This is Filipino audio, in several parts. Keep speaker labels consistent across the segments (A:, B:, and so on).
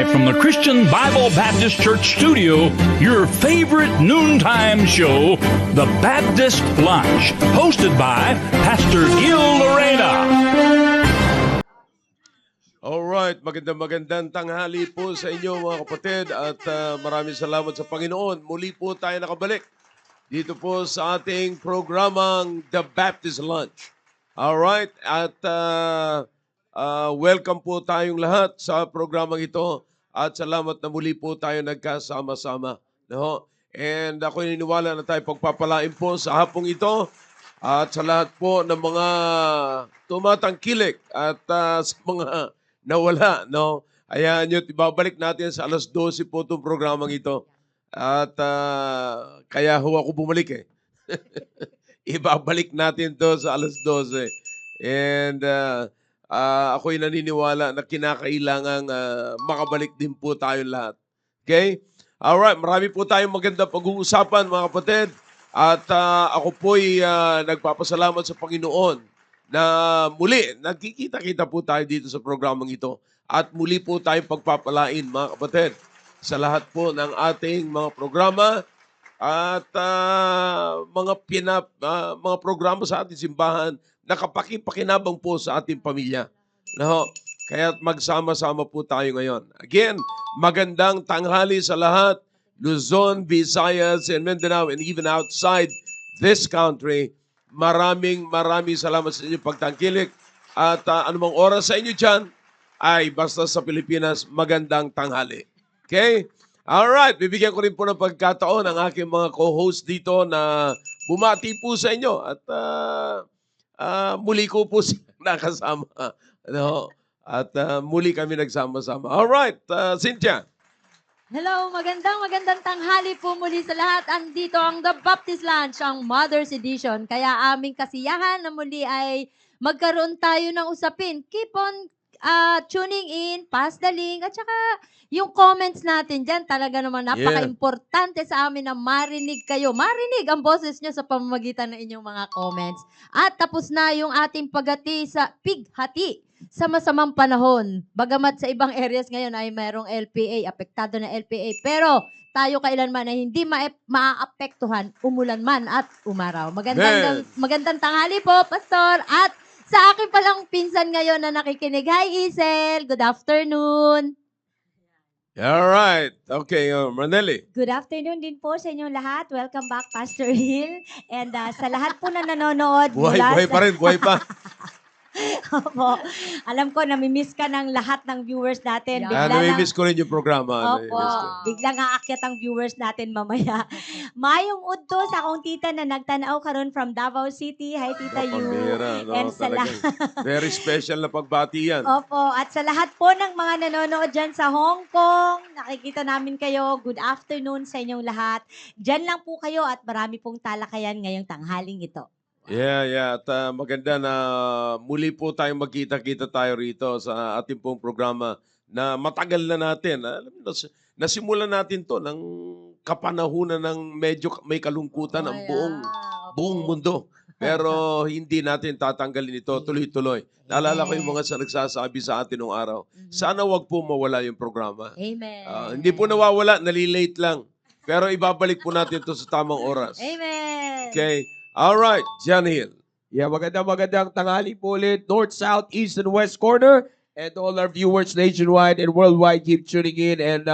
A: Live from the Christian Bible Baptist Church studio, your favorite noontime show, The Baptist Lunch, hosted by Pastor Gil Lorena.
B: Alright, magandang tanghali po sa inyo mga kapatid at maraming salamat sa Panginoon. Muli po tayo nakabalik dito po sa ating programang The Baptist Lunch. Alright, at welcome po tayong lahat sa programang ito at salamat na muli po tayo nagkasama-sama. No? And ako niniwala na tayo pagpapalain po sa hapong ito at sa lahat po ng mga tumatangkilik at sa mga nawala. No? Ayan nyo, ibabalik natin sa alas 12 po itong programang ito. At kaya ho ako bumalik eh. Ibabalik natin to sa alas 12. And ako'y naniniwala na kinakailangang makabalik din po tayong lahat. Okay? Alright, marami po tayong maganda pag-uusapan mga kapatid. At ako po'y nagpapasalamat sa Panginoon na muli, nagkikita-kita po tayo dito sa programang ito. At muli po tayong pagpapalain mga kapatid sa lahat po ng ating mga programa at mga programa sa ating simbahan na kapakipakinabang po sa ating pamilya. No? Kaya magsama-sama po tayo ngayon. Again, magandang tanghali sa lahat, Luzon, Visayas, and Mindanao, and even outside this country. Maraming salamat sa inyong pagtangkilik. At anumang oras sa inyo dyan, ay basta sa Pilipinas, magandang tanghali. Okay? Alright, bibigyan ko rin po ng pagkataon ang aking mga co-host dito na bumati po sa inyo at muli ko po silang nakasama. Ano? At muli kami nagsama-sama. Alright, Cynthia.
C: Hello, magandang tanghali po muli sa lahat. Andito ang The Baptist Lunch, ang Mother's Edition. Kaya aming kasiyahan na muli ay magkaroon tayo ng usapin. Keep on tuning in, pass the link, at saka yung comments natin dyan, talaga naman napaka-importante sa amin na marinig kayo. Marinig ang boses nyo sa pamamagitan ng inyong mga comments. At tapos na yung ating paghati sa pighati sa masamang panahon. Bagamat sa ibang areas ngayon ay mayroong LPA, apektado na LPA. Pero tayo kailanman ay hindi maaapektuhan, umulan man at umaraw. Magandang tanghali po, Pastor. At sa akin palang pinsan ngayon na nakikinig. Hi, Isel. Good afternoon.
B: Alright. Okay, Maneli.
D: Good afternoon din po sa inyong lahat. Welcome back, Pastor Hill. And sa lahat po na nanonood.
B: Buhay pa.
D: Opo. Alam ko, namimiss ka ng lahat ng viewers natin.
B: Namimiss ko rin yung programa.
D: Opo. Biglang aakyat ang viewers natin mamaya. Mayong udto sa akong tita na nagtanaw karon from Davao City. Hi, Tita Yu. And sa lahat.
B: Very special na pagbati yan.
D: Opo. At sa lahat po ng mga nanonood dyan sa Hong Kong, nakikita namin kayo. Good afternoon sa inyong lahat. Dyan lang po kayo at marami pong talakayan ngayong tanghaling ito.
B: Yeah. At maganda na muli po tayong magkita-kita tayo rito sa ating pong programa na matagal na natin. Nasimulan natin to ng kapanahunan ng medyo may kalungkutan ang buong mundo. Pero hindi natin tatanggalin ito tuloy-tuloy. Naalala ko yung mga nagsasabi sa atin nung araw. Sana wag po mawala yung programa.
C: Amen.
B: Hindi po nawawala, nalilate lang. Pero ibabalik po natin to sa tamang oras.
C: Amen.
B: Okay. All right, John Hill.
E: Yeah, magandang tanghali po ulit. North, South, East, and West corner. And all our viewers nationwide and worldwide keep tuning in. And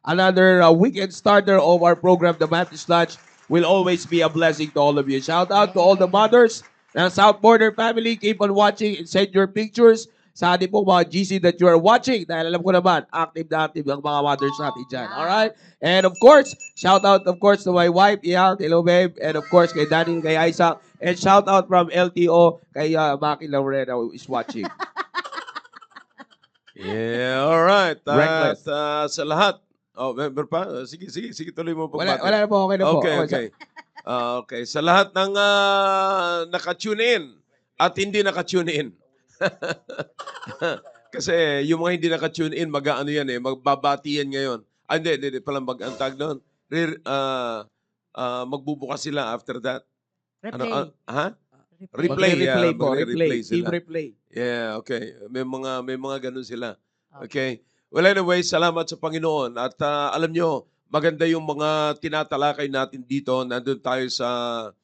E: another weekend starter of our program, The Baptist Lunch, will always be a blessing to all of you. Shout out to all the mothers ng South Border family. Keep on watching and send your pictures sa ating po mga GC that you are watching. Dahil alam ko naman, active na active ang mga mothers natin dyan. Alright? And of course, shout out of course to my wife, Yang, hello babe. And of course, kay Danny, kay Isaac. And shout out from LTO kay Maki Laurena who is watching.
B: Yeah, alright.
E: Reckless.
B: Sa lahat. Oh, member pa? Sige, tuloy mo pagbati.
E: Wala na po, okay na po.
B: Okay. Okay. Sa lahat ng naka-tune in at hindi naka-tune in. Kasi yung mga hindi naka-tune in, mag-ano yan magbabati yan ngayon. Hindi pala mag-antag doon. Magbubukas sila after that.
C: Replay.
B: Replay
E: Replay
B: sila.
E: Team replay.
B: Yeah, okay. May mga ganun sila. Okay. Well, anyway, salamat sa Panginoon. At alam nyo, maganda yung mga tinatalakay natin dito. Nandun tayo sa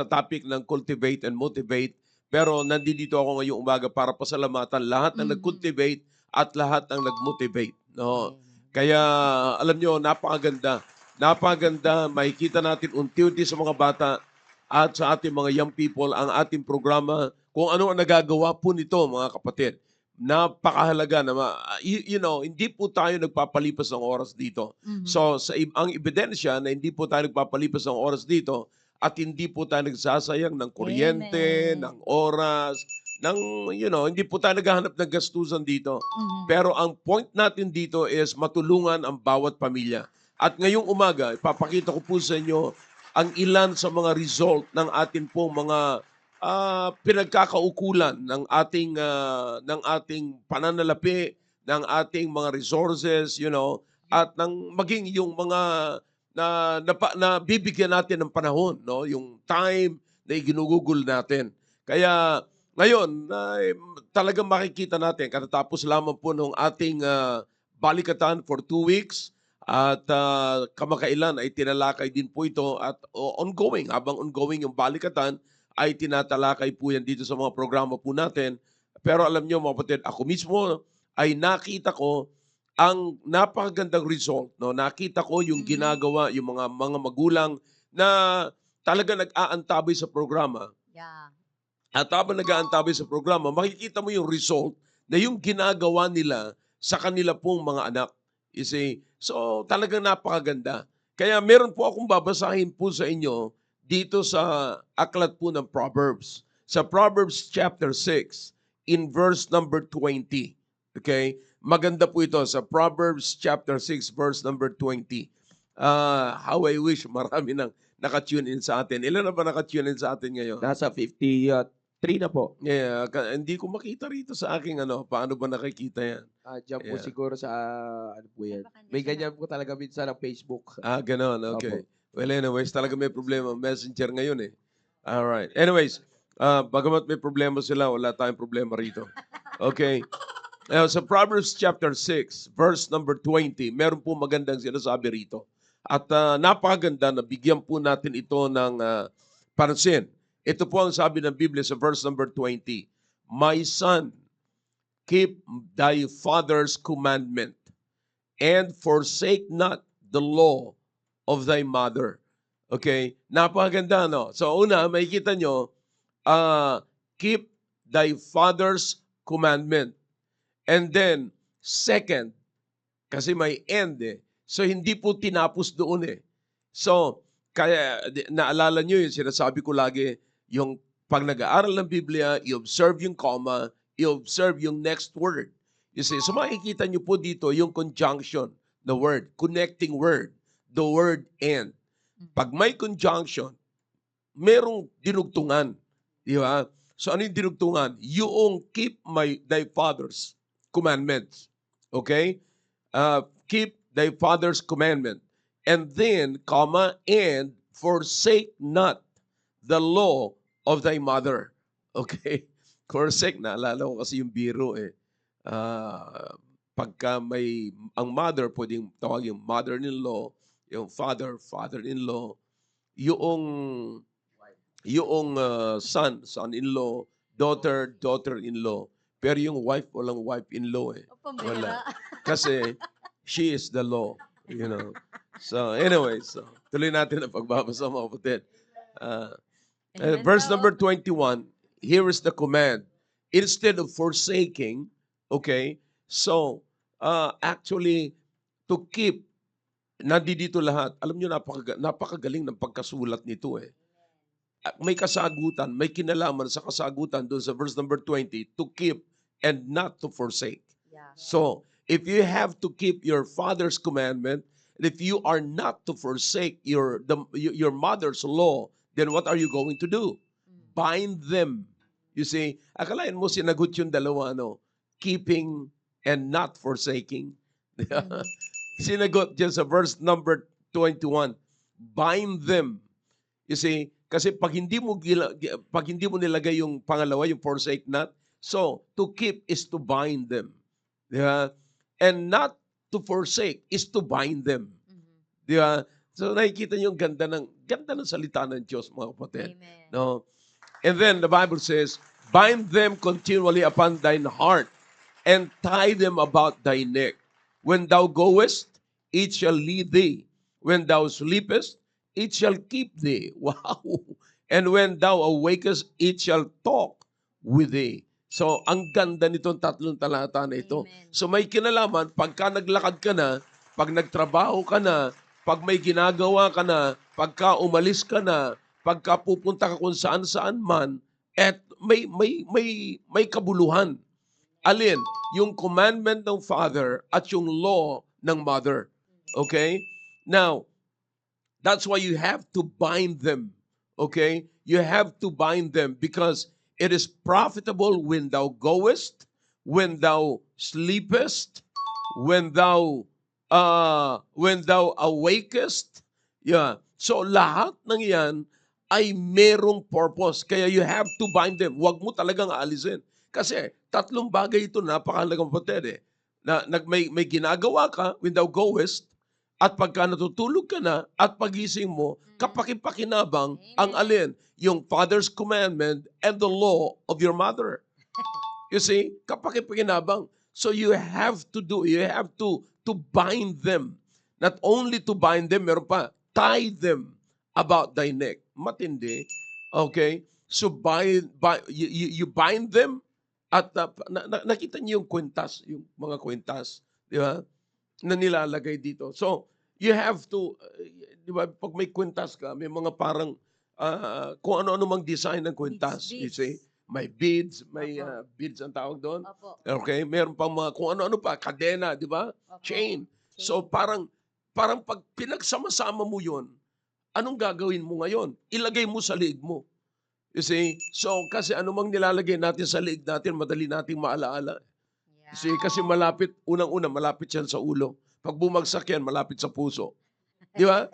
B: topic ng cultivate and motivate. Pero nandito ako ngayong umaga para pasalamatan lahat ng nag-cultivate at lahat ng nag-motivate. No? Kaya alam nyo, napakaganda. Napakaganda. Makikita natin unti-unti sa mga bata at sa ating mga young people ang ating programa. Kung ano ang nagagawa po nito, mga kapatid. Napakahalaga na hindi po tayo nagpapalipas ng oras dito. So ang ebidensya na hindi po tayo nagpapalipas ng oras dito at hindi po tayo nagsasayang ng kuryente,
D: Amen.
B: ng oras, hindi po tayo naghahanap ng gastusan dito. Pero ang point natin dito is matulungan ang bawat pamilya. At ngayong umaga, ipapakita ko po sa inyo ang ilan sa mga result ng atin pong mga pinagkakaukulan ng ating pananalapi, ng ating mga resources, at maging yung mga na bibigyan natin ng panahon, yung time na iginugugol natin. Kaya ngayon, talagang makikita natin, katatapos lamang po ng ating balikatan for 2 weeks, at kamakailan ay tinalakay din po ito at ongoing. Habang ongoing yung balikatan, ay tinatalakay po yan dito sa mga programa po natin. Pero alam nyo mga kapatid, ako mismo ay nakita ko ang napakagandang result. No? Nakita ko yung ginagawa, yung mga magulang na talaga nag-aantabay sa programa.
D: Yeah.
B: At habang nag-aantabay sa programa, makikita mo yung result na yung ginagawa nila sa kanila pong mga anak. You see? So talagang napakaganda. Kaya meron po akong babasahin po sa inyo dito sa aklat po ng Proverbs. Sa Proverbs chapter 6, in verse number 20. Okay? Maganda po ito sa Proverbs chapter 6, verse number 20. How I wish marami nang naka-tune in sa atin. Ilan na ba naka-tune in sa atin ngayon?
E: Nasa 53 na po.
B: Yeah, hindi ko makita rito sa aking paano ba nakikita yan?
E: Diyan po
B: Yeah.
E: siguro sa, ano po yan.
D: Baka
E: May
D: hindi siya
E: ganyan po talaga minsan ng Facebook.
B: Ganon, okay. Well, anyways, talaga may problema. Messenger ngayon eh. Alright. Anyways, bagamat may problema sila, wala tayong problema rito. Okay. Sa Proverbs chapter 6, verse number 20, meron po magandang sinasabi rito. At napakaganda na bigyan po natin ito ng pansin. Ito po ang sabi ng Biblia sa verse number 20. My son, keep thy father's commandment and forsake not the law of thy mother. Okay? Napakaganda, no? So, una, makikita nyo, keep thy father's commandment. And then, second, kasi may end eh. So, hindi po tinapos doon eh. So, kaya, naalala nyo yung sinasabi ko lagi, yung pag nag-aaral ng Biblia, i-observe yung comma, i-observe yung next word. You see, so makikita nyo po dito yung conjunction, the word, connecting word, the word and. Pag may conjunction, merong dinugtungan. Di ba? So ano yung dinugtungan? Yung keep thy father's commandments. Okay? Keep thy father's commandment. And then, comma, and forsake not the law of thy mother. Okay? Forsake na. Alala ko kasi yung biro eh. Pagka ang mother, pwedeng tawag yung mother-in-law, yung father-in-law, yung son-in-law, daughter-in-law. Pero yung wife, walang wife-in-law eh. Wala. Kasi she is the law. So anyway, tuloy natin ang pagbabasa mga kapatid. Verse number 21, here is the command. Instead of forsaking, okay, so actually, to keep, nandito lahat. Alam nyo, napakagaling ng pagkasulat nito eh. May kasagutan, may kinalaman sa kasagutan doon sa verse number 20, to keep and not to forsake.
D: Yeah.
B: So, if you have to keep your father's commandment, and if you are not to forsake your mother's law, then what are you going to do? Bind them. You see, akalain mo sinagot yung dalawa, keeping and not forsaking. Sinagot dyan sa verse number 21, bind them. You see, kasi pag hindi mo nilagay yung pangalawa, yung forsake not, so to keep is to bind them. Diba? And not to forsake is to bind them. Di ba? So nakikita niyo yung ganda ng salita ng Diyos, mga kapatid.
D: Amen.
B: No? And then the Bible says, bind them continually upon thine heart, and tie them about thy neck. When thou goest, it shall lead thee. When thou sleepest, it shall keep thee. Wow! And when thou awakest, it shall talk with thee. So, ang ganda nitong tatlong talata na ito.
D: Amen.
B: So, may kinalaman, pagka naglakad ka na, pag nagtrabaho ka na, pag may ginagawa ka na, pagka umalis ka na, pagka pupunta ka kung saan-saan man, at may kabuluhan. Alin? Yung commandment ng father at yung law ng mother. Okay? Now, that's why you have to bind them. Okay? You have to bind them because it is profitable when thou goest, when thou sleepest, when thou awakest. Yeah. So lahat ng yan ay merong purpose. Kaya you have to bind them. Huwag mo talagang aalisin. Kasi tatlong bagay ito, napakahalagang kapatid eh. May ginagawa ka when thou goest, at pagka natutulog ka na, at pagising mo, kapakipakinabang ang alin? Yung Father's commandment and the law of your mother. You see? Kapakipakinabang. So you have to bind them. Not only to bind them, meron pa, tie them about thy neck. Matindi. Okay? So you bind them at nakita niyo yung kwintas, yung mga kwintas, di ba? Na nilalagay dito. So, you have to, di ba, pag may kwintas ka, may mga parang, kung ano-ano mang design ng kwintas.
D: Beads.
B: You see? May beads, may beads ang tawag doon.
D: Opo.
B: Okay? Meron pang mga, kung ano-ano pa, kadena, di ba?
D: Opo.
B: Chain. So, parang pag pinagsama-sama mo yun, anong gagawin mo ngayon? Ilagay mo sa liig mo. You see? So, kasi anumang nilalagay natin sa liig natin, madali nating maalaala. See, kasi unang-una, malapit yan sa ulo. Pag bumagsak yan, malapit sa puso. Di ba?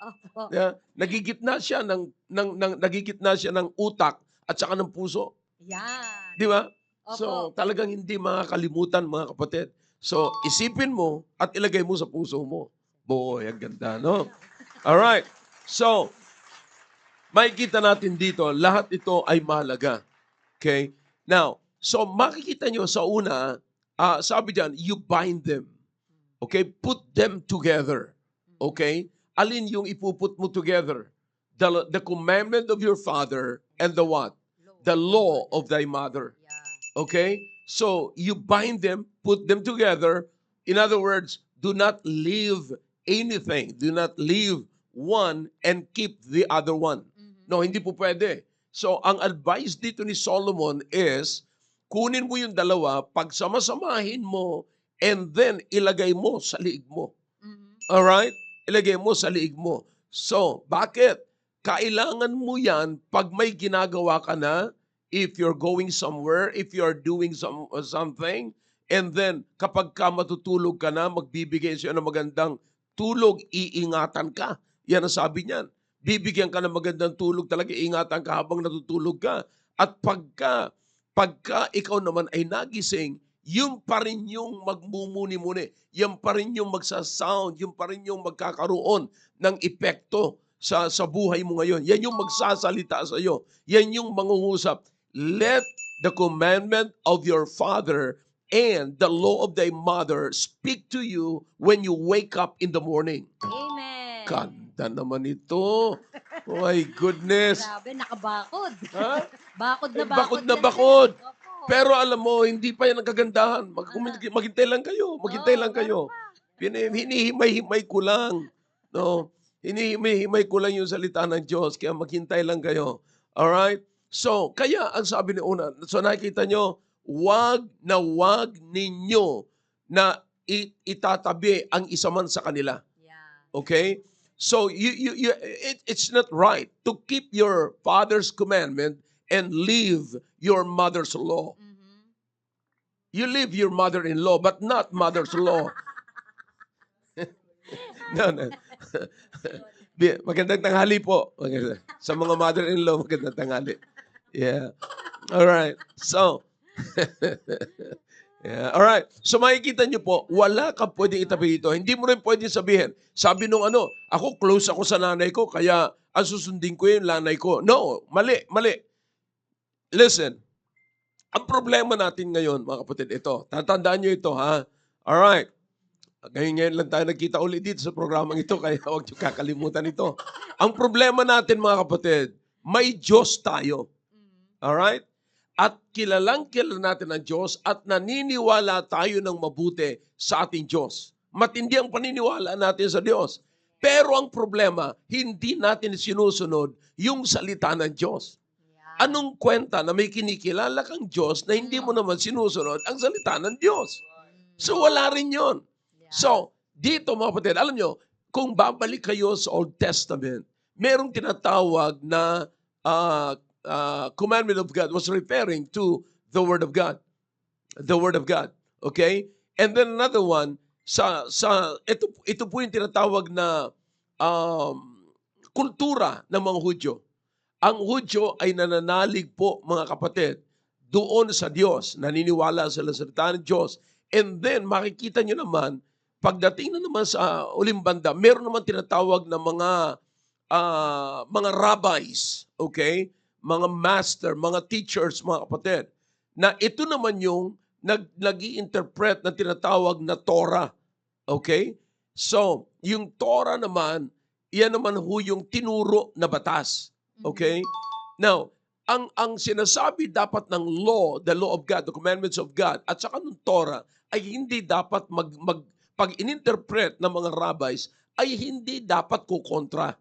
D: Opo.
B: Yeah. Nagigitna siya ng utak at saka ng puso.
D: Yan.
B: Di ba?
D: Opo.
B: So, talagang hindi makakalimutan, mga kapatid. So, isipin mo at ilagay mo sa puso mo. Boy, ang ganda, no? Alright. So, makikita natin dito, lahat ito ay mahalaga. Okay? Now, so makikita nyo sa una, sabi diyan, you bind them. Okay? Put them together. Okay? Alin yung ipuput mo together? The commandment of your father and the what? The law of thy mother.
D: Yeah.
B: Okay? So, you bind them, put them together. In other words, do not leave anything. Do not leave one and keep the other one. No, hindi po pwede. So, ang advice dito ni Solomon is, kunin mo yung dalawa, pagsama-samahin mo, and then ilagay mo sa liig mo. Alright? Ilagay mo sa liig mo. So, bakit? Kailangan mo yan pag may ginagawa ka na, if you're going somewhere, if you're doing something, and then kapag ka matutulog ka na, magbibigay siya ng magandang tulog, iingatan ka. Yan ang sabi niyan. Bibigyan ka ng magandang tulog talaga, ingatan ka habang natutulog ka. At pagka ikaw naman ay nagising, yun pa rin yung magmumuni-muni. Yan pa rin yung magsasound. Yun pa rin yung magkakaroon ng epekto sa buhay mo ngayon. Yan yung magsasalita sa iyo. Yan yung mangungusap. Let the commandment of your father and the law of thy mother speak to you when you wake up in the morning.
D: Amen.
B: Ganda naman ito. Oh my goodness.
D: Grabe, nakabakod.
B: Ha?
D: Bakod na bakod.
B: Bakod na
D: yan,
B: bakod.
D: sir. Opo.
B: Pero alam mo, hindi pa yan ang kagandahan. Maghintay lang kayo. Maghintay lang kayo. Hinihimay-himay ko lang. No? Hinihimay-himay ko lang yung salita ng Diyos. Kaya maghintay lang kayo. Alright? So, kaya ang sabi ni una, so nakikita nyo, wag ninyo na itatabi ang isa man sa kanila.
D: Yeah.
B: Okay? So it's not right to keep your father's commandment and leave your mother's law. You leave your mother-in-law but not mother's law. No. Magandang tanghali po. Sa mga mother-in-law, magandang tanghali. Yeah. All right. So, Yeah, alright. So makikita niyo po, wala kang pwedeng itabi dito. Hindi mo rin pwedeng sabihin, sabi nung ano, ako close ako sa nanay ko, kaya ang susundin ko yung nanay ko. No, mali, mali. Listen, ang problema natin ngayon, mga kapatid, ito. Tatandaan niyo ito, ha? Alright. Ngayon lang tayo nagkita ulit dito sa programang ito, kaya huwag niyo kakalimutan ito. Ang problema natin, mga kapatid, may Diyos tayo. Alright? At kilala natin ang Diyos at naniniwala tayo ng mabuti sa ating Diyos. Matindi ang paniniwala natin sa Diyos. Pero ang problema, hindi natin sinusunod yung salita ng Diyos. Anong kwenta na may kinikilala kang Diyos na hindi mo naman sinusunod ang salita ng Diyos? So wala rin yun. So, dito mga kapatid, alam nyo, kung babalik kayo sa Old Testament, merong tinatawag na commandment of God was referring to the Word of God. The Word of God. Okay? And then another one, ito po yung tinatawag na kultura ng mga Hudyo. Ang Hudyo ay nananalig po, mga kapatid, doon sa Diyos. Naniniwala sila sa salita ng Diyos. And then, makikita nyo naman, pagdating na naman sa uling banda, meron naman tinatawag na mga rabbis, okay? Mga master, mga teachers, mga kapatid, na ito naman yung nag-i-interpret na tinatawag na Torah. Okay? So, yung Torah naman, yan naman ho yung tinuro na batas. Okay? Now, ang sinasabi dapat ng law, the law of God, the commandments of God, at saka ng Torah, ay hindi dapat pag in-interpret ng mga rabbis, ay hindi dapat kukontra.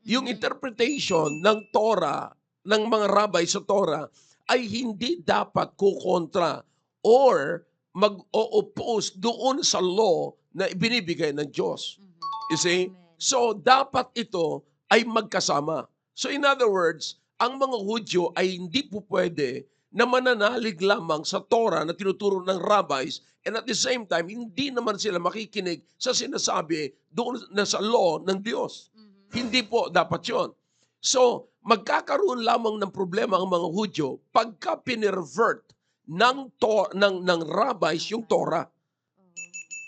B: Yung interpretation ng Torah, ng mga rabbi sa Torah, ay hindi dapat kukontra or mag-o-oppose doon sa law na ibinibigay ng Diyos. You see? So, dapat ito ay magkasama. So, in other words, ang mga Hudyo ay hindi po pwede na mananalig lamang sa Torah na tinuturo ng rabbis and at the same time, hindi naman sila makikinig sa sinasabi doon na sa law ng Diyos. Hindi po dapat yon. So, magkakaroon lamang ng problema ang mga Hudyo pagka pinervert ng rabbis yung Torah,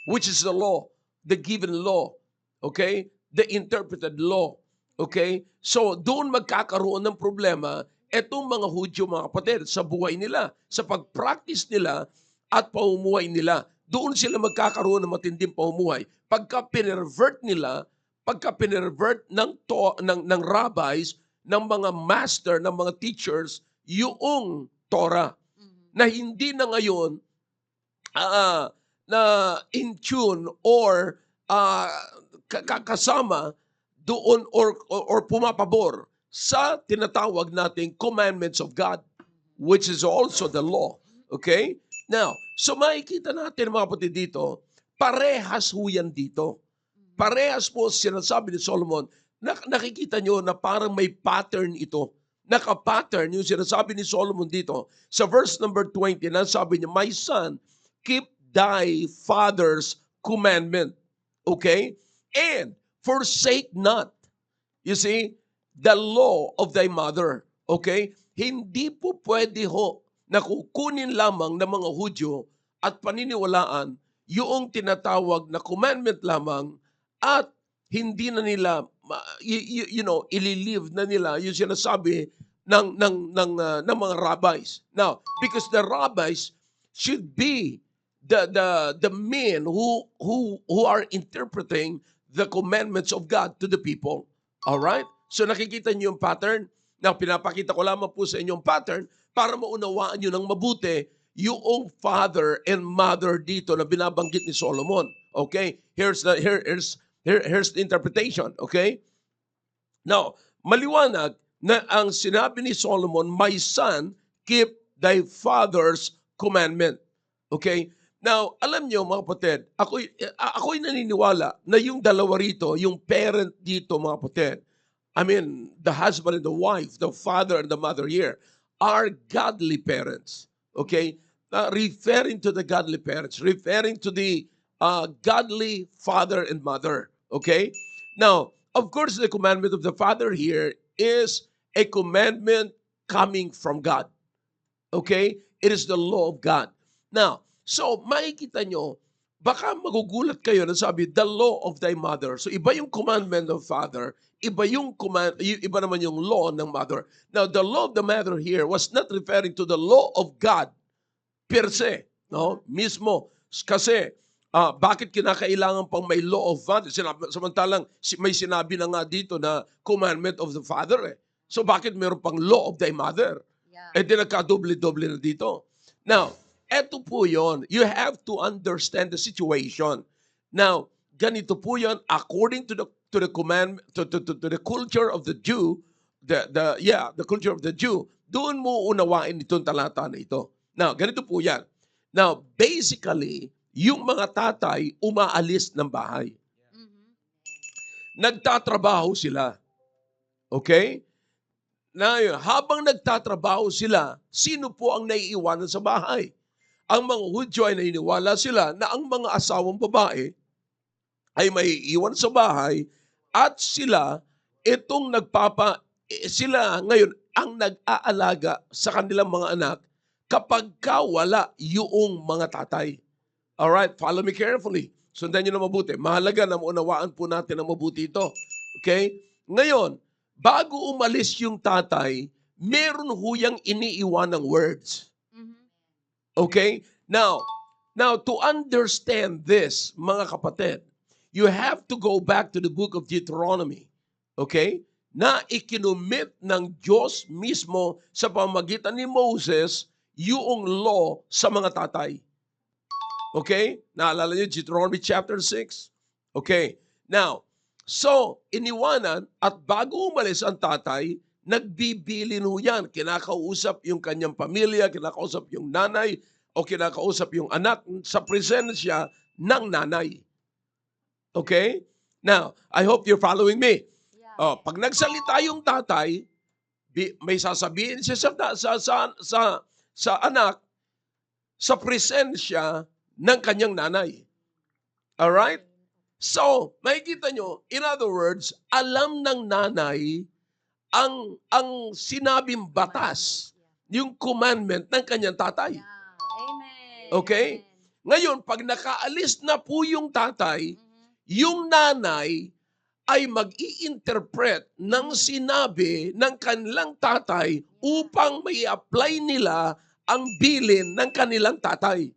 B: which is the law, the given law, okay? The interpreted law, okay? So, doon magkakaroon ng problema etong mga Hudyo, mga kapatid, sa buhay nila, sa pag-practice nila at pamumuhay nila. Doon sila magkakaroon ng matinding pamumuhay. Pagka pinervert ng rabbis, ng mga master, ng mga teachers, yung Torah, na hindi na ngayon na in tune or kasama doon or pumapabor sa tinatawag nating commandments of God, which is also the law. Okay? Now, so makikita natin mga kapatid dito, parehas ho yan dito. Parehas po sinasabi ni Solomon, nakikita nyo na parang may pattern ito. Naka-pattern yung sinasabi ni Solomon dito. Sa verse number 20, nasabi niya, "My son, keep thy father's commandment." Okay? "And forsake not." You see? "The law of thy mother." Okay? Hindi po pwede ho na kukunin lamang ng mga Hudyo at paniniwalaan yung tinatawag na commandment lamang at hindi na nila ililive na nila yung sinasabi ng mga rabbis. Now, because the rabbis should be the men who are interpreting the commandments of God to the people. All right? So nakikita niyo yung pattern. Now, pinapakita ko lamang po sa inyo yung pattern para maunawaan niyo ng mabuti yung father and mother dito na binabanggit ni Solomon. Okay? Here's the interpretation. Okay? Now, maliwanag na ang sinabi ni Solomon, "My son, keep thy father's commandment." Okay? Now, alam niyo mga kapatid, ako'y naniniwala na yung dalawa rito, yung parent dito mga kapatid, I mean, the husband and the wife, the father and the mother here, are godly parents. Okay? Referring to the godly parents, referring to the godly father and mother. Okay? Now, of course, the commandment of the father here is a commandment coming from God. Okay? It is the law of God. Now, So, makikita nyo, baka magugulat kayo na sabi, the law of thy mother. So, iba yung commandment of father, iba yung iba naman yung law ng mother. Now, the law of the mother here was not referring to the law of God per se, no? Mismo. Kasi, bakit kinakailangan pang may law of father? Samantalang may sinabi na nga dito na commandment of the father eh. So, bakit meron pang law of thy mother? Eh di nagkadoble-doble na dito. Now, eto po yon. You have to understand the situation. Now, ganito po yon according to the command to the culture of the Jew, the culture of the Jew. Doon mo unawain itong talata na ito. Now, ganito po yan. Now, basically, yung mga tatay umaalis ng bahay. Nagtatrabaho sila. Okay? Na habang nagtatrabaho sila, sino po ang naiiwanan sa bahay? Ang mga Hudyo ay naniniwala sila na ang mga asawang babae ay maiiwan sa bahay at sila sila ngayon ang nag-aalaga sa kanilang mga anak kapag wala yung mga tatay. Alright, follow me carefully. Sundan nyo na mabuti. Mahalaga na maunawaan po natin na mabuti ito. Okay? Ngayon, bago umalis yung tatay, meron huyang iniiwan ng words. Okay? Now, to understand this, mga kapatid, you have to go back to the book of Deuteronomy. Okay? Na ikinumit ng Diyos mismo sa pamagitan ni Moses yung law sa mga tatay. Okay? Naalala niyo, Deuteronomy chapter 6? Okay. Now, so, iniwanan at bago umalis ang tatay, nagbibilin ho yan. Kinakausap yung kanyang pamilya, kinakausap yung nanay, o kinakausap yung anak sa presensya ng nanay. Okay? Now, I hope you're following me. Oh, pag nagsalita yung tatay, may sasabihin siya sa anak sa presensya ng kanyang nanay. Alright? So, makikita nyo, in other words, alam ng nanay ang sinabing batas, yung commandment ng kanyang tatay.
C: Amen.
B: Okay? Ngayon, pag nakaalis na po yung tatay, yung nanay ay mag-i-interpret ng sinabi ng kanilang tatay upang may apply nila ang bilin ng kanilang tatay.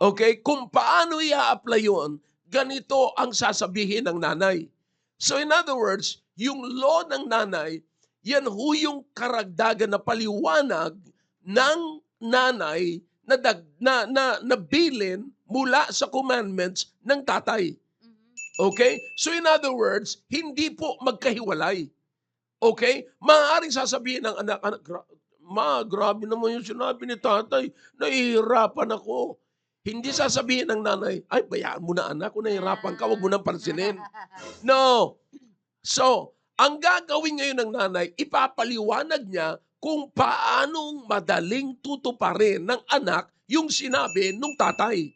B: Okay? Kung paano i-apply yun, ganito ang sasabihin ng nanay. So in other words, yung law ng nanay, yan ho yung karagdagan na paliwanag ng nanay na bilin mula sa commandments ng tatay. Okay? So in other words, hindi po magkahiwalay. Okay? Maaaring sasabihin ng anak, grabe naman yung sinabi ni tatay, nahihirapan ako. Hindi sasabihin ng nanay, ay, bayaan mo na anak, kung nahihirapan ka, huwag mo nang pansinin. No. So, ang gagawin ngayon ng nanay, ipapaliwanag niya kung paanong madaling tutuparin ng anak yung sinabi ng tatay.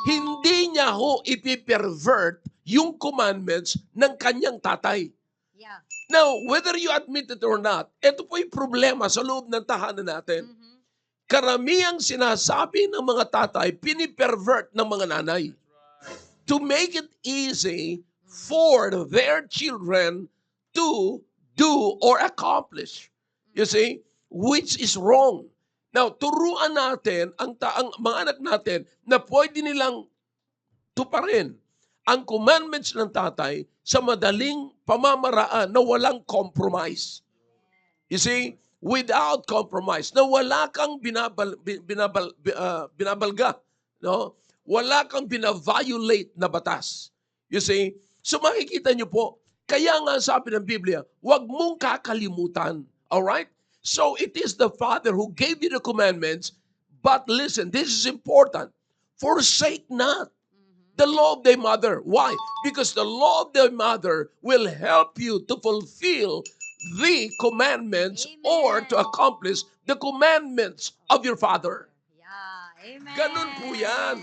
B: Hindi niya ho ipipervert yung commandments ng kanyang tatay.
C: Yeah.
B: Now, whether you admit it or not, ito po yung problema sa loob ng tahanan natin. Karamihang sinasabi ng mga tatay, pinipervert ng mga nanay. To make it easy for their children to do or accomplish. You see? Which is wrong. Now, turuan natin ang mga anak natin na pwede nilang tuparin ang commandments ng tatay sa madaling pamamaraan na walang compromise. You see? Without compromise. Na wala kang binabalga. No? Wala kang binaviolate na batas. You see? So makikita nyo po, kaya nga sabi ng Biblia, huwag mong kakalimutan. Alright? So it is the Father who gave you the commandments, but listen, this is important. Forsake not the law of thy mother. Why? Because the law of thy mother will help you to fulfill the commandments or to accomplish the commandments of your father.
C: Yeah. Amen.
B: Ganun po yan.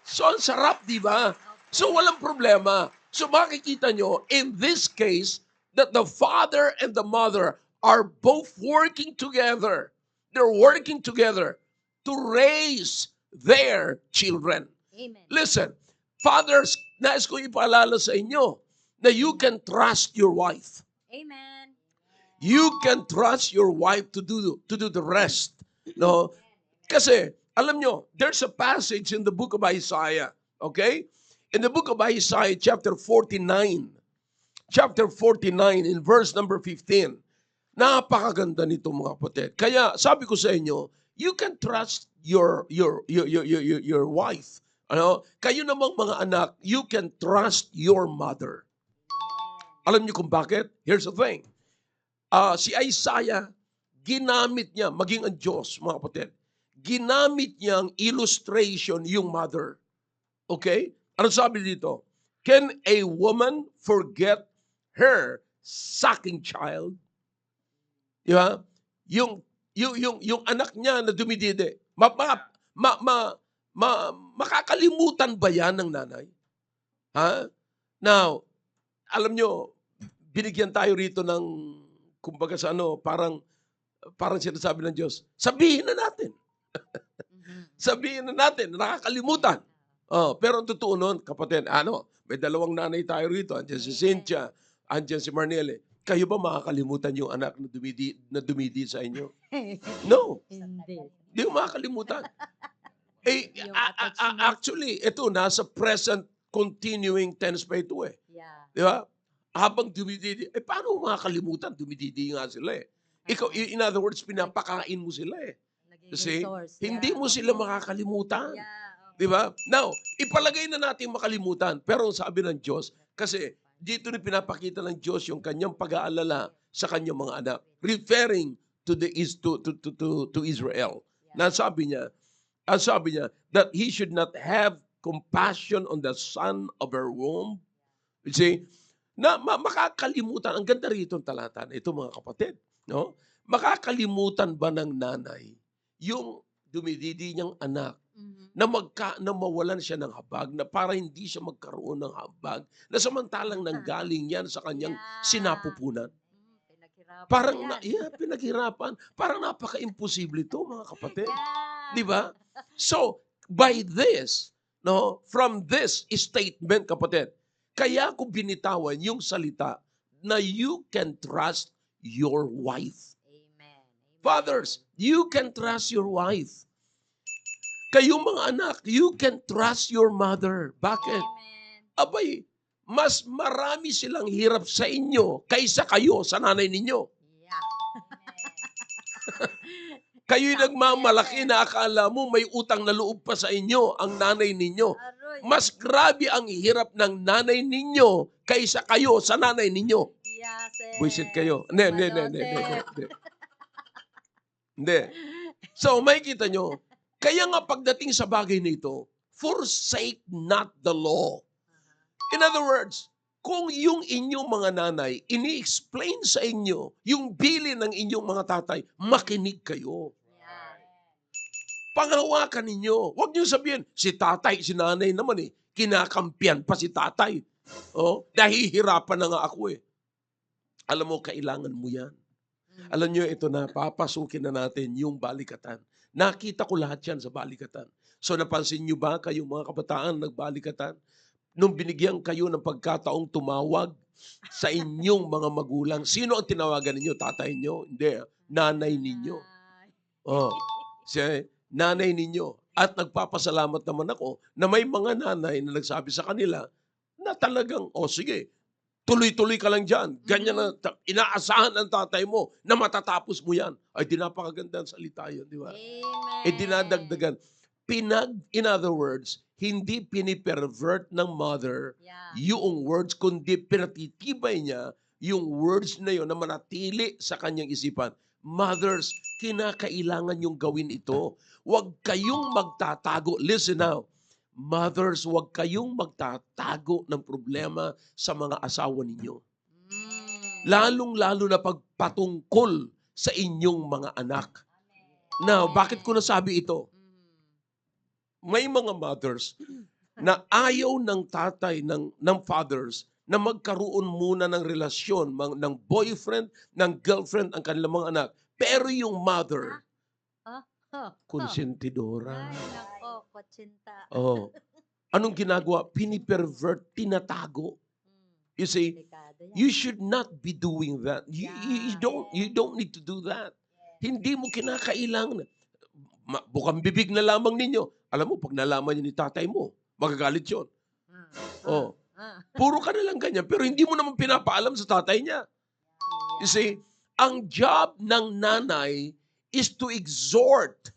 B: So, ang sarap, di ba? So, walang problema. So, makikita nyo, in this case, that the father and the mother are both working together. They're working together to raise their children.
C: Amen.
B: Listen, fathers, nais ko ipaalala sa inyo na you can trust your wife.
C: Amen.
B: You can trust your wife to do the rest. No? Kasi, alam nyo, there's a passage in the book of Isaiah. Okay? In the book of Isaiah, chapter 49, in verse number 15, napakaganda nito mga kapatid. Kaya sabi ko sa inyo, you can trust your wife. Ano? Kayo namang mga anak, you can trust your mother. Alam niyo kung bakit? Here's the thing. Si Isaiah, ginamit niya, maging ang Diyos, mga kapatid, ginamit niyang illustration yung mother. Okay? Ano sabi dito? Can a woman forget her sucking child? Di ba? Yung anak niya na dumidide. Makakalimutan ba yan ng nanay? Ha? Now, alam nyo, binigyan tayo rito ng, kumbaga sa parang sinasabi ng Diyos, sabihin na natin. Sabihin na natin, nakakalimutan. Pero ang totoo nun, kapatid, may dalawang nanay tayo rito. Andiyan si Cynthia, andiyan si Marnelle. Kayo ba makakalimutan yung anak na dumidi sa inyo? No.
C: Hindi.
B: Hindi mo makakalimutan.
C: Yung attachment.
B: Actually, ito, nasa present continuing tense pa ito eh.
C: Yeah.
B: Di ba? Habang dumididi, paano mo makakalimutan? Dumididi nga sila eh. Ikaw, in other words, pinapakain mo sila eh.
C: Naging
B: Kasi,
C: resource.
B: hindi mo sila makakalimutan.
C: Yeah.
B: Di ba? Now, ipalagay na natin makalimutan. Pero sabi ng Diyos, kasi dito ni pinapakita ng Diyos yung kanyang pag-aalala sa kanyang mga anak. Referring to Israel. Na sabi niya, that he should not have compassion on the son of her womb. You see, na makakalimutan, ang ganda rito ang talata na ito mga kapatid. No? Makakalimutan ba ng nanay yung dumididi niyang anak na mawalan siya ng habag, na para hindi siya magkaroon ng habag, na samantalang nanggaling yan sa kanyang sinapupunan.
C: Pinaghirapan
B: Parang,
C: yan.
B: pinaghirapan. Parang napaka-imposible ito, mga kapatid.
C: Yeah.
B: Di ba? So, by this, no, from this statement, kapatid, kaya ko binitawan yung salita na you can trust your wife.
C: Amen.
B: Fathers, you can trust your wife. Kayong mga anak, you can trust your mother. Bakit?
C: Amen.
B: Abay, mas marami silang hirap sa inyo kaysa kayo sa nanay ninyo.
C: Yeah.
B: Kayo'y nagmamalaki na akala mo may utang na loob pa sa inyo ang nanay ninyo.
C: Aroy.
B: Mas grabe ang hirap ng nanay ninyo kaysa kayo sa nanay ninyo.
C: Yeah, sir.
B: Buisit kayo. Hindi. Hindi. So, may kita nyo, kaya nga pagdating sa bagay nito, forsake not the law. In other words, kung yung inyong mga nanay, ini-explain sa inyo yung bilin ng inyong mga tatay, makinig kayo.
C: Yeah.
B: Panghawakan ninyo. Huwag niyo sabihin, si tatay, si nanay naman kinakampiyan pa si tatay. Nahihirapan na nga ako eh. Alam mo, kailangan mo yan. Alam niyo, ito na, papasukin na natin yung balikatan. Nakita ko lahat yan sa balikatan. So napansin niyo ba kayong mga kabataan nagbalikatan? Nung binigyan kayo ng pagkataong tumawag sa inyong mga magulang, sino ang tinawagan ninyo? Tatay niyo? Hindi. Nanay ninyo. Nanay ninyo. At nagpapasalamat naman ako na may mga nanay na nagsabi sa kanila na talagang, sige, tuloy-tuloy ka lang dyan. Ganyan na, inaasahan ng tatay mo na matatapos mo yan. Ay, di napakaganda ang salita yun, di ba?
C: Amen.
B: Dinadagdagan. In other words, hindi pinipervert ng mother
C: Yeah.
B: yung words, kundi pinatitibay niya yung words na yun na manatili sa kanyang isipan. Mothers, kinakailangan yung gawin ito. Huwag kayong magtatago. Listen now. Mothers, huwag kayong magtatago ng problema sa mga asawa ninyo. Lalong-lalo na pagpatungkol sa inyong mga anak. Now, bakit ko nasabi ito? May mga mothers na ayaw ng tatay, ng fathers, na magkaroon muna ng relasyon, ng boyfriend, ng girlfriend, ang kanilang mga anak. Pero yung mother, konsentidora.
C: Ay, nako.
D: po, kotsinta.
B: Oh. Anong ginagawa? Pinipervert, tinatago. You see,
D: Delikado yan.
B: you should not be doing that. You don't need to do that. Hindi mo kinakailangan. Bukang bibig na lamang ninyo. Alam mo, pag nalaman niyo ni tatay mo, magagalit yun. Oh. Puro ka na lang ganyan, pero hindi mo naman pinapaalam sa tatay niya. You see, ang job ng nanay is to exhort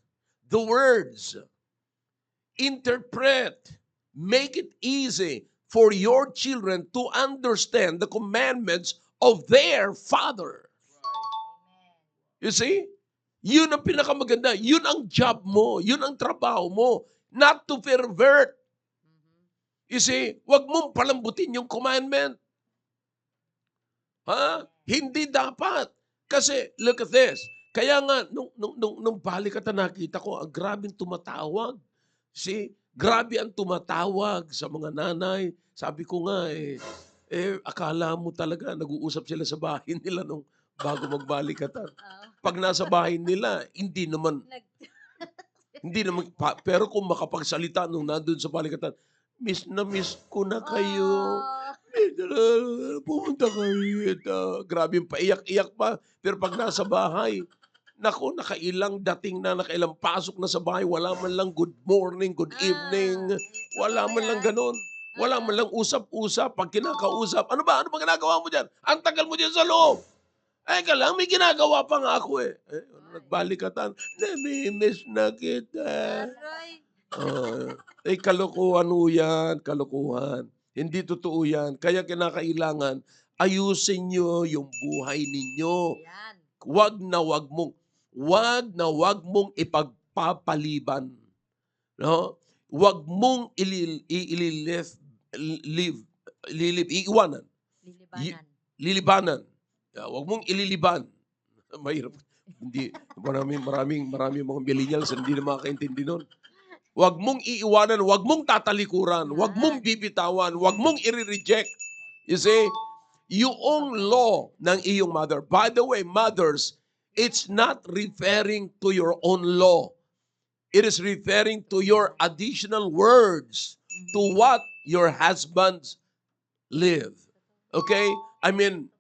B: the words, interpret, make it easy for your children to understand the commandments of their father. You see? Yun ang pinakamaganda. Yun ang job mo. Yun ang trabaho mo. Not to pervert. You see, wag mong palambutin yung commandment. Ha? Hindi dapat. Kasi, look at this. Kaya nga, nung balikatan nakita ko, ang grabing tumatawag. See, grabe ang tumatawag sa mga nanay. Sabi ko nga, akala mo talaga, nag-uusap sila sa bahay nila nung bago magbalikatan. Pag nasa bahay nila, hindi naman, pero kung makapagsalita nung nandun sa balikatan, miss na miss ko na kayo. Pumunta kayo rito. Grabe yung paiyak-iyak pa. Pero pag nasa bahay, naku, nakailang dating na, nakailang pasok na sa bahay, wala man lang good morning, good evening. Wala man lang ganun. Wala man lang usap-usap. Pag kinakausap, ano ba ginagawa mo dyan? Ang tagal mo dyan sa loob. Ay ka lang, may ginagawa pa nga ako eh. Nagbalikatan, nami-miss na kita. Kalokohan ho yan, kalokohan. Hindi totoo yan. Kaya kinakailangan, ayusin nyo yung buhay ninyo.
D: Yan.
B: Wag na wag mong ipagpapaliban. No? Wag mong iiwanan. Lilibanan. Wag mong ililiban. Mahirap. Hindi, maraming mga millennials hindi na makakaintindi nun. Wag mong iiwanan, wag mong tatalikuran, wag mong bibitawan, wag mong i-reject. You see, yung law ng iyong mother. By the way, mothers, it's not referring to your own law. It is referring to your additional words to what your husbands live. Okay? I mean,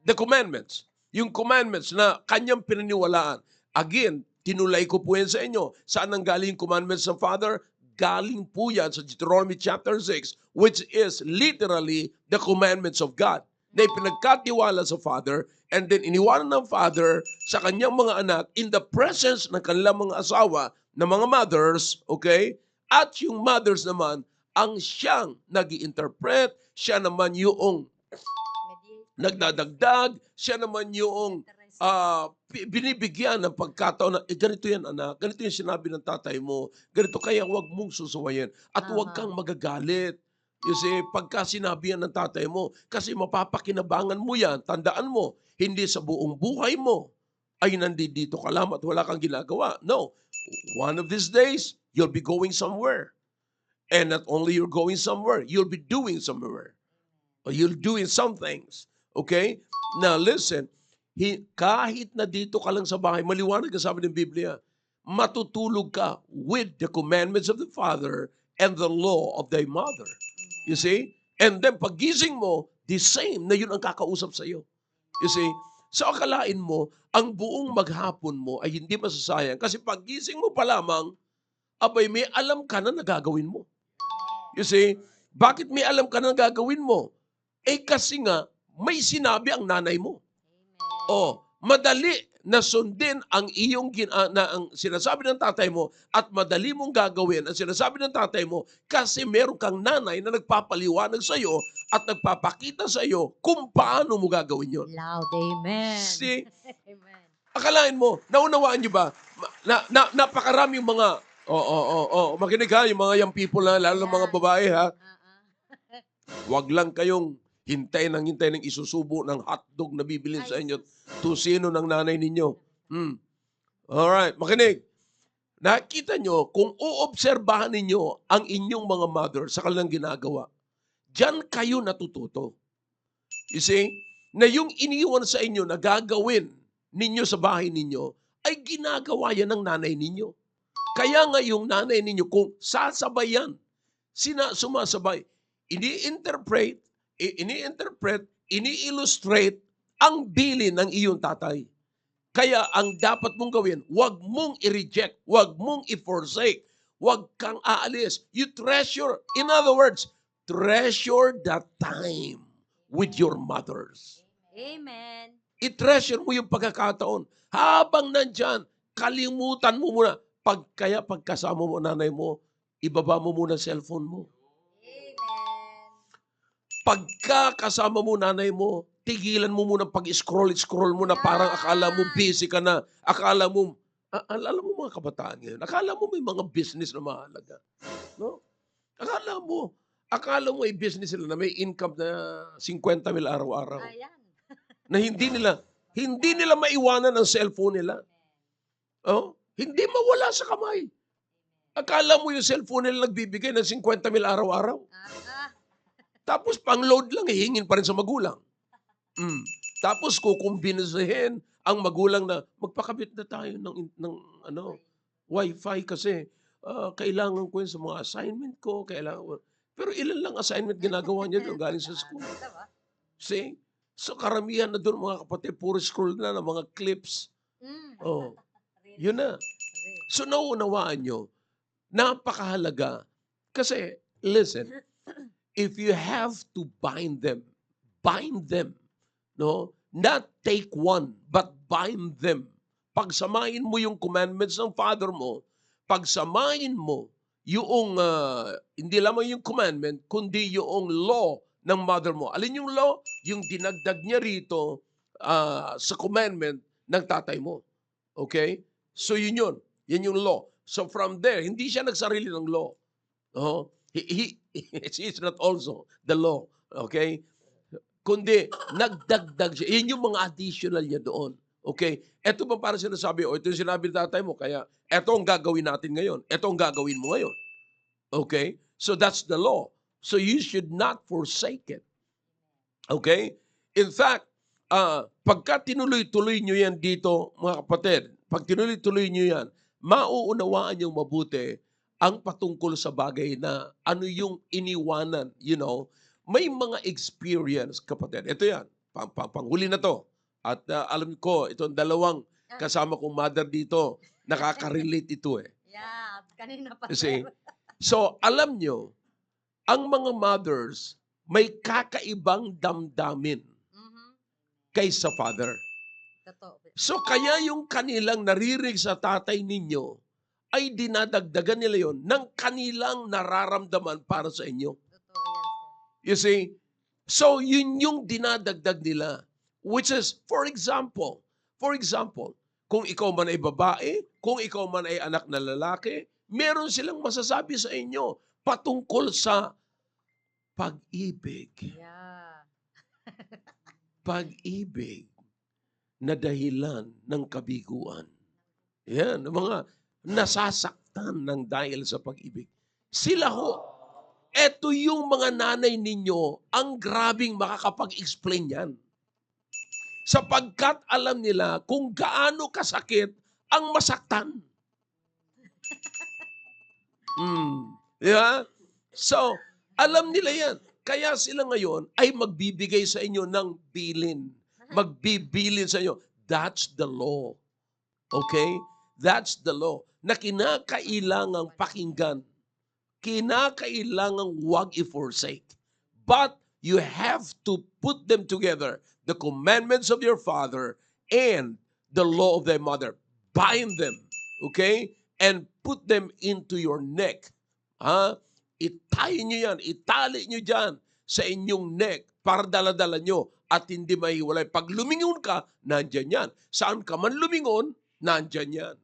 B: the commandments. Yung commandments na kanyang pinaniwalaan. Again, tinulay ko po yan sa inyo. Saan ang galing yung commandments ng Father? Galing po yan sa Deuteronomy chapter 6, which is literally the commandments of God. Na ipinagkatiwala sa Father, and then iniwanan ng Father sa kanyang mga anak in the presence ng kanilang mga asawa na mga mothers, okay? At yung mothers naman, ang siyang nag-i-interpret, siya naman yung nagdadagdag, siya naman yung binibigyan ng pagkataon na, ganito yan anak, ganito yung sinabi ng tatay mo, ganito kaya wag mong susuwayin at wag kang magagalit. You see, pagka sinabi yan ng tatay mo, kasi mapapakinabangan mo yan, tandaan mo, hindi sa buong buhay mo ay nandito ka lang at wala kang ginagawa. No, one of these days, you'll be going somewhere. And not only you're going somewhere, you'll be doing somewhere. Or you're doing some things. Okay? Now listen, kahit na dito ka lang sa bahay, maliwanag ang sabi ng Biblia, matutulog ka with the commandments of the Father and the law of thy mother. You see? And then pagising mo, the same na yun ang kakausap sa iyo. You see? So akalain mo, ang buong maghapon mo ay hindi masasayang kasi pagising mo pa lamang, abay may alam ka na nagagawin mo. You see? Bakit may alam ka na gagawin mo? Kasi nga, may sinabi ang nanay mo. Madali na sundin ang iyong ang sinasabi ng tatay mo at madali mong gagawin ang sinasabi ng tatay mo kasi meron kang nanay na nagpapaliwanag sa iyo at nagpapakita sa iyo kung paano mo gagawin yon.
D: Loud, amen.
B: See?
D: Amen.
B: Akalain mo, naunawaan niyo ba? Napakaraming mga, makinig ha, yung mga young people na, lalo ng mga babae ha. Huwag lang kayong hintay ng isusubo ng hotdog na bibilin sa inyo. Tusino ng nanay ninyo. Alright, makinig. Nakita nyo, kung uobserbahan ninyo ang inyong mga mother sa kanilang ginagawa, diyan kayo natututo. You see, na yung iniwan sa inyo na gagawin ninyo sa bahay ninyo, ay ginagawa yan ng nanay ninyo. Kaya nga yung nanay ninyo, kung sasabayan, sumasabay, ini-interpret, ini-illustrate ang bilin ng iyong tatay. Kaya ang dapat mong gawin, huwag mong i-reject, huwag mong i-forsake, huwag kang aalis. You treasure, in other words, treasure the time with your mothers.
C: Amen.
B: I-treasure mo yung pagkakataon. Habang nandyan, kalimutan mo muna. Kaya pagkasama mo nanay mo, ibaba mo muna cellphone mo.
C: Amen.
B: Pagkakasama mo nanay mo, tigilan mo muna pag-scroll mo na parang akala mo busy ka na. Akala mo, alam mo mga kabataan ngayon, akala mo may mga business na mahalaga. No? Akala mo may business sila na may income na 50 mil araw-araw.
C: Ayan.
B: Na hindi nila maiwanan ang cellphone nila. Oh, hindi mawala sa kamay. Akala mo yung cellphone nila nagbibigay ng 50 mil araw-araw. Tapos pang-load lang, hihingin pa rin sa magulang. Tapos kukumbinasihin ang magulang na magpakabit na tayo ng wifi kasi kailangan ko yun sa mga assignment ko. Pero ilan lang assignment ginagawa niya doon galing sa school. See? So karamihan na doon mga kapatid, puro scroll na ng mga clips. Oh, yun na. So nauunawaan nyo, napakahalaga. Kasi, listen, if you have to bind them. No? Not take one, but bind them. Pagsamahin mo yung commandments ng father mo, pagsamahin mo yung, hindi lamang yung commandment, kundi yung law ng mother mo. Alin yung law? Yung dinagdag niya rito sa commandment ng tatay mo. Okay? So yun yun. Yan yung law. So from there, hindi siya nagsarili ng law. He's not also the law. Okay? Kundi, nagdagdag siya. Yan yung mga additional niya doon. Okay? Ito ba para sinasabi, ito yung sinabi ng tatay mo, kaya ito ang gagawin natin ngayon. Ito ang gagawin mo ngayon. Okay? So that's the law. So you should not forsake it. Okay? In fact, pagka tinuloy-tuloy nyo yan dito, mga kapatid, pag tinuloy-tuloy nyo yan, mauunawaan nyo mabuti ang patungkol sa bagay na ano yung iniwanan, may mga experience, kapatid. Ito yan, panghuli na to. At alam ko, itong dalawang kasama kong mother dito, nakaka-relate ito eh.
C: Yeah, kanina pa.
B: Kasi, so alam nyo, ang mga mothers may kakaibang damdamin kaysa father.
C: Totoo.
B: So kaya yung kanilang naririnig sa tatay ninyo ay dinadagdagan nila yon ng kanilang nararamdaman para sa inyo.
C: Totoo yan.
B: You see? So yun yung dinadagdag nila. Which is, for example, kung ikaw man ay babae, kung ikaw man ay anak na lalaki, meron silang masasabi sa inyo patungkol sa pag-ibig.
C: Yeah.
B: Pag-ibig na dahilan ng kabiguan. Yan, mga nasasaktan ng dahil sa pag-ibig. Sila ho, eto yung mga nanay ninyo ang grabing makakapag-explain yan. Sapagkat alam nila kung gaano kasakit ang masaktan. Di ba? So, alam nila yan. Kaya sila ngayon ay magbibigay sa inyo ng bilin. Magbibilin sa inyo. That's the law. Okay? That's the law. Na kinakailangang pakinggan. Kinakailangang huwag i-forsake. But you have to put them together. The commandments of your father and the law of thy mother. Bind them. Okay? And put them into your neck. Itay nyo yan, itali nyo dyan sa inyong neck para daladala nyo at hindi mahiwalay. Pag lumingon ka, nandyan yan. Saan ka man lumingon, nandyan yan.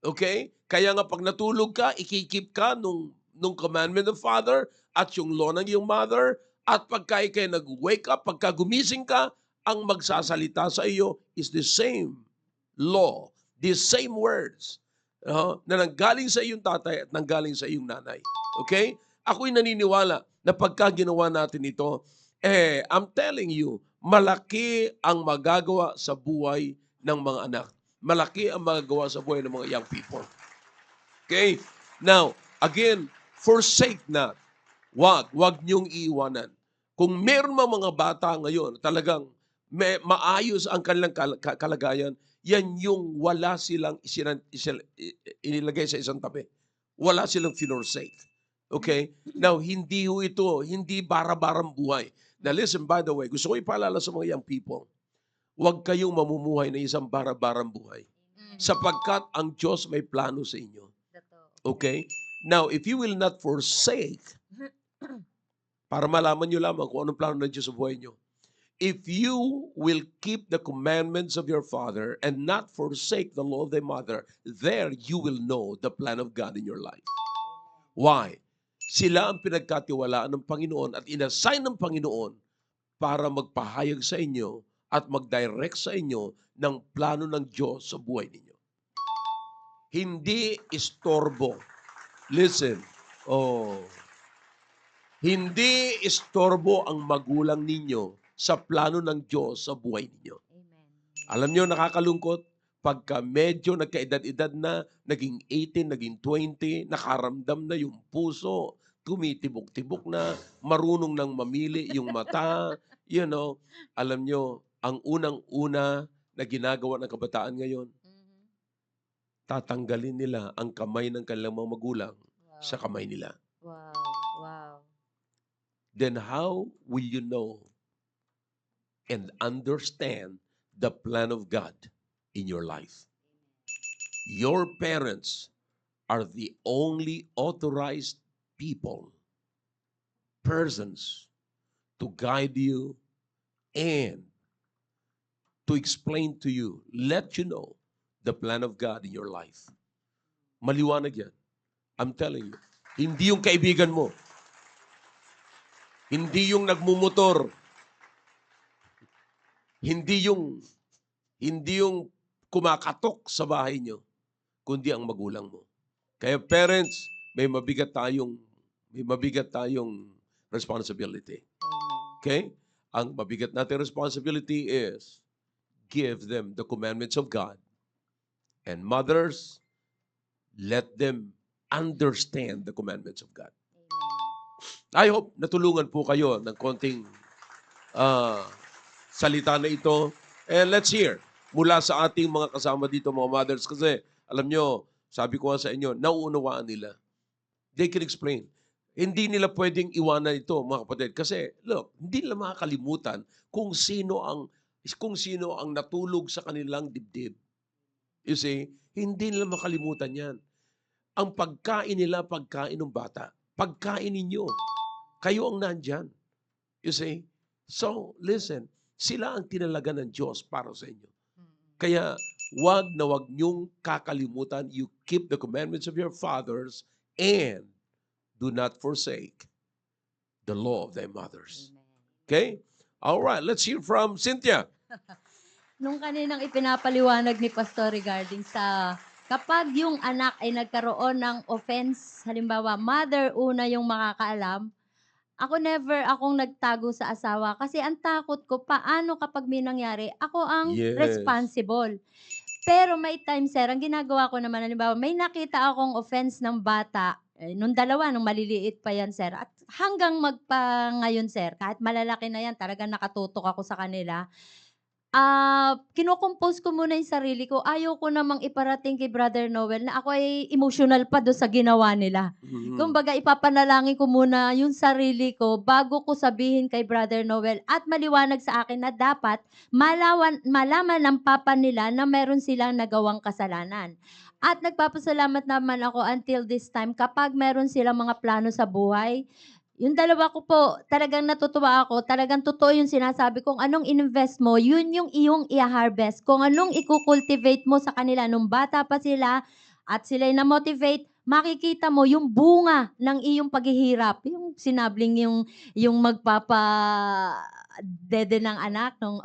B: Okay? Kaya nga pag natulog ka, ikikip ka nung commandment of Father at yung law ng iyong mother at pagka ikay nag-wake up, pagka gumising ka, ang magsasalita sa iyo is the same law, the same words na nanggaling sa iyong tatay at nanggaling sa iyong nanay. Okay? Ako'y naniniwala na pagka ginawa natin ito, I'm telling you, malaki ang magagawa sa buhay ng mga anak. Malaki ang magagawa sa buhay ng mga young people. Okay? Now, again, forsake not. Wag niyong iiwanan. Kung meron mga bata ngayon, talagang maayos ang kanilang kalagayan, yan yung wala silang inilagay sa isang tabi. Wala silang finorsake. Okay? Now, hindi ho ito, hindi bara-barang buhay. Now listen, by the way, gusto ko ipaalala sa mga young people, huwag kayong mamumuhay na isang bara-barang buhay. Sapagkat ang Diyos may plano sa inyo. Okay? Now, if you will not forsake, para malaman nyo lamang kung anong plano ng Diyos sa buhay nyo. If you will keep the commandments of your father and not forsake the law of thy mother, there you will know the plan of God in your life. Why? Sila ang pinagkatiwalaan ng Panginoon at inassign ng Panginoon para magpahayag sa inyo at mag-direct sa inyo ng plano ng Diyos sa buhay ninyo. Hindi istorbo. Listen. Hindi istorbo ang magulang ninyo sa plano ng Diyos sa buhay ninyo.
D: Amen.
B: Alam nyo, nakakalungkot, pagka medyo nagkaedad-edad na, naging 18, naging 20, nakaramdam na yung puso, tumitibok-tibok na, marunong nang mamili yung mata, alam nyo, ang unang-una na ginagawa ng kabataan ngayon, tatanggalin nila ang kamay ng kanilang mga magulang sa kamay nila.
D: Wow. Wow.
B: Then how will you know and understand the plan of God in your life? Your parents are the only authorized persons to guide you and to explain to you, let you know the plan of God in your life. Maliwanag yan. I'm telling you. Hindi yung kaibigan mo. Hindi yung nagmumotor. Hindi yung kumakatok sa bahay nyo, kundi ang magulang mo. Kaya parents, may mabigat tayong responsibility. Okay? Ang mabigat nating responsibility is give them the commandments of God. And mothers, let them understand the commandments of God. I hope natulungan po kayo ng konting salita na ito. And let's hear mula sa ating mga kasama dito, mga mothers. Kasi, alam nyo, sabi ko nga sa inyo, nauunawaan nila. They can explain. Hindi nila pwedeng iwanan ito, mga kapatid. Kasi, look, hindi nila makakalimutan kung sino ang natulog sa kanilang dibdib. You see, hindi nila makalimutan yan. Ang pagkain nila, pagkain ng bata. Pagkain ninyo. Kayo ang nandyan. You see? So, listen, sila ang tinalaga ng Diyos para sa inyo. Kaya, wag na wag niyong kakalimutan. You keep the commandments of your fathers and do not forsake the law of thy mothers. Okay? All right, let's hear from Cynthia.
C: Nung kaninang ipinapaliwanag ni Pastor regarding sa kapag yung anak ay nagkaroon ng offense, halimbawa, mother una yung makakaalam, ako never akong nagtago sa asawa kasi ang takot ko, paano kapag may nangyari, ako ang
B: Yes.
C: responsible. Pero may time, sir, ang ginagawa ko naman, halimbawa, may nakita akong offense ng bata, nung dalawa, nung maliliit pa yan, sir, at hanggang ngayon, sir, kahit malalaki na yan, talagang nakatutok ako sa kanila, kino-compose ko muna yung sarili ko. Ayaw ko namang iparating kay Brother Noel na ako ay emotional pa doon sa ginawa nila. Kumbaga, ipapanalangin ko muna yung sarili ko bago ko sabihin kay Brother Noel at maliwanag sa akin na dapat malaman ng papa nila na meron silang nagawang kasalanan. At nagpapasalamat naman ako until this time kapag meron silang mga plano sa buhay. Yung dalawa ko po, talagang natutuwa ako. Talagang totoo yung sinasabi kong anong invest mo, yun yung iyong i-harvest. Kung anong i-cultivate mo sa kanila nung bata pa sila at sila'y na-motivate, makikita mo yung bunga ng iyong paghihirap. Yung sinabling yung magpapa-dede ng anak nung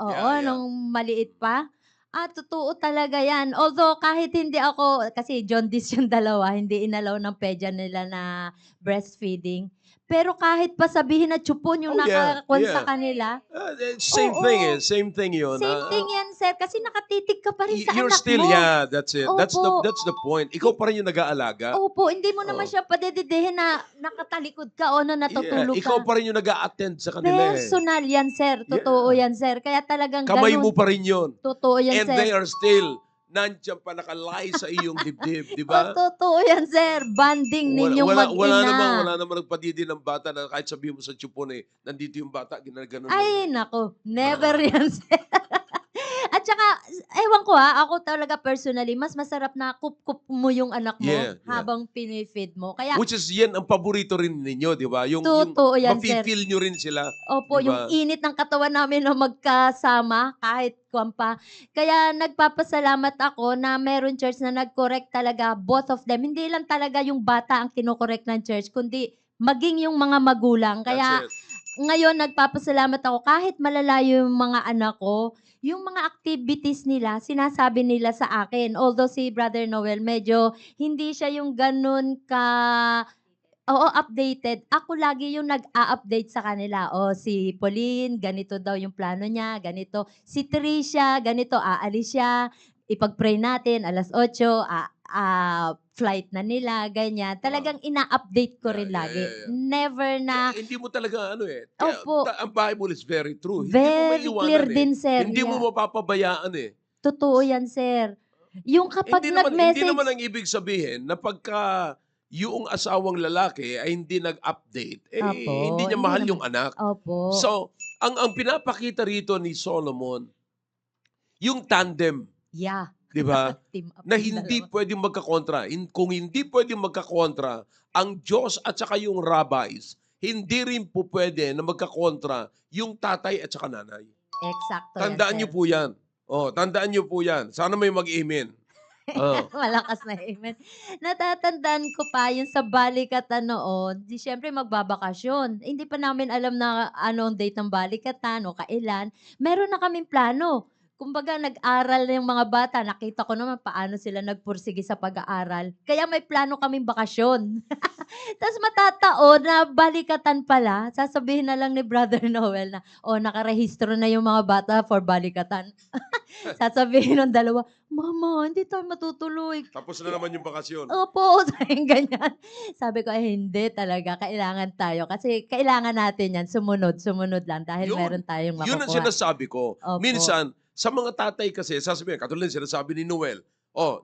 C: maliit pa. Totoo talaga yan. Although kahit hindi ako, kasi jaundice yung dalawa, hindi inalaw ng pedya nila na breastfeeding. Pero kahit pa sabihin na tsupon yung
B: Oh, yeah,
C: nakakwan
B: yeah.
C: sa kanila,
B: Same
C: Oo.
B: thing eh. Same thing yun.
C: same thing yan, sir. Kasi nakatitig ka pa rin sa
B: You're
C: anak
B: still,
C: mo.
B: yeah, that's it. That's
C: Opo.
B: the point. Ikaw pa rin yung nag-aalaga.
C: Opo, hindi mo naman
B: Oo.
C: siya padededehin na nakatalikod ka o na natutulog
B: Yeah, ikaw
C: ka.
B: pa rin yung nag-a-attend sa kanila eh.
C: Personal yan, sir. Totoo yan, sir. Kaya talagang
B: Kamay
C: ganun.
B: mo pa rin yun.
C: Totoo yan,
B: And
C: sir.
B: they are still nandiyan pa nakalay sa iyong dibdib, di
C: Oh,
B: ba?
C: totoo yan, sir. Banding ninyong mag-ina.
B: Wala namang nagpadidi ng bata na kahit sabihin mo sa tsupon eh, nandito yung bata, ginaganon.
C: Ay, nako. Never yan, sir. At saka, ewan ko ako talaga personally, mas masarap na kup-kup mo yung anak mo
B: Yeah, yeah.
C: habang pinifeed mo. Kaya,
B: Which is yan ang paborito rin ninyo, di ba? Yung
C: Totoo yan, sir.
B: mafe-feel nyo rin sila.
C: opo,
B: Diba?
C: yung init ng katawan namin na magkasama, kahit kuwan pa. Kaya nagpapasalamat ako na meron church na nag-correct talaga both of them. Hindi lang talaga yung bata ang kinokorek ng church, kundi maging yung mga magulang. Kaya,
B: That's it.
C: ngayon nagpapasalamat ako kahit malalayo yung mga anak ko, yung mga activities nila, sinasabi nila sa akin. Although si Brother Noel, medyo hindi siya yung ganun updated. Ako lagi yung nag-a-update sa kanila. O, si Pauline, ganito daw yung plano niya, ganito. Si Tricia, ganito, aalis siya. Ipag-pray natin, 8:00, flight na nila, ganyan. Talagang ina-update ko rin
B: Yeah,
C: lagi.
B: yeah.
C: Never na,
B: Hindi mo talaga
C: Opo.
B: ang Bible is very true. Hindi mo
C: very
B: maiiwanan
C: clear
B: eh.
C: din, sir.
B: Hindi mo
C: Yeah.
B: mapapabayaan eh.
C: Totoo yan, sir. Yung kapag
B: Hindi naman
C: nag-message,
B: ang ibig sabihin na pagka yung asawang lalaki ay hindi nag-update,
C: Opo,
B: hindi niya
C: hindi
B: mahal
C: naman.
B: yung anak.
C: Opo.
B: So, ang pinapakita rito ni Solomon, yung tandem,
C: Yeah.
B: di ba?
C: Team up
B: na
C: yung
B: hindi
C: dalawa.
B: pwedeng magkakontra. Kung hindi pwedeng magkakontra, ang Diyos at saka yung rabbis, hindi rin po pwede na magkakontra yung tatay at saka nanay.
C: Exacto
B: Tandaan
C: yan,
B: niyo
C: sir.
B: po yan. Tandaan niyo po yan. Sana may mag-amen.
C: Malakas na amen. Natatandaan ko pa yung sa balikatan noon, di syempre magbabakasyon. Hindi pa namin alam na ano ang date ng balikatan o kailan. Meron na kaming plano. Kumbaga nag-aral na yung mga bata, nakita ko naman paano sila nagpursige sa pag-aaral. Kaya may plano kaming bakasyon. Tapos matataon na balikatan pala, sasabihin na lang ni Brother Noel na, nakarehistro na yung mga bata for balikatan. Sasabihin ng dalawa, Mama, hindi tayo matutuloy.
B: Tapos na naman yung bakasyon.
C: Opo, sayang ganyan. Sabi ko, hindi talaga, kailangan tayo. Kasi kailangan natin yan, sumunod lang dahil
B: Yun.
C: meron tayong
B: Yun ang
C: makukuha.
B: sinasabi ko.
C: Opo.
B: Minsan, sa mga tatay kasi, sasabihin, katulad yung sinasabi ni Noel,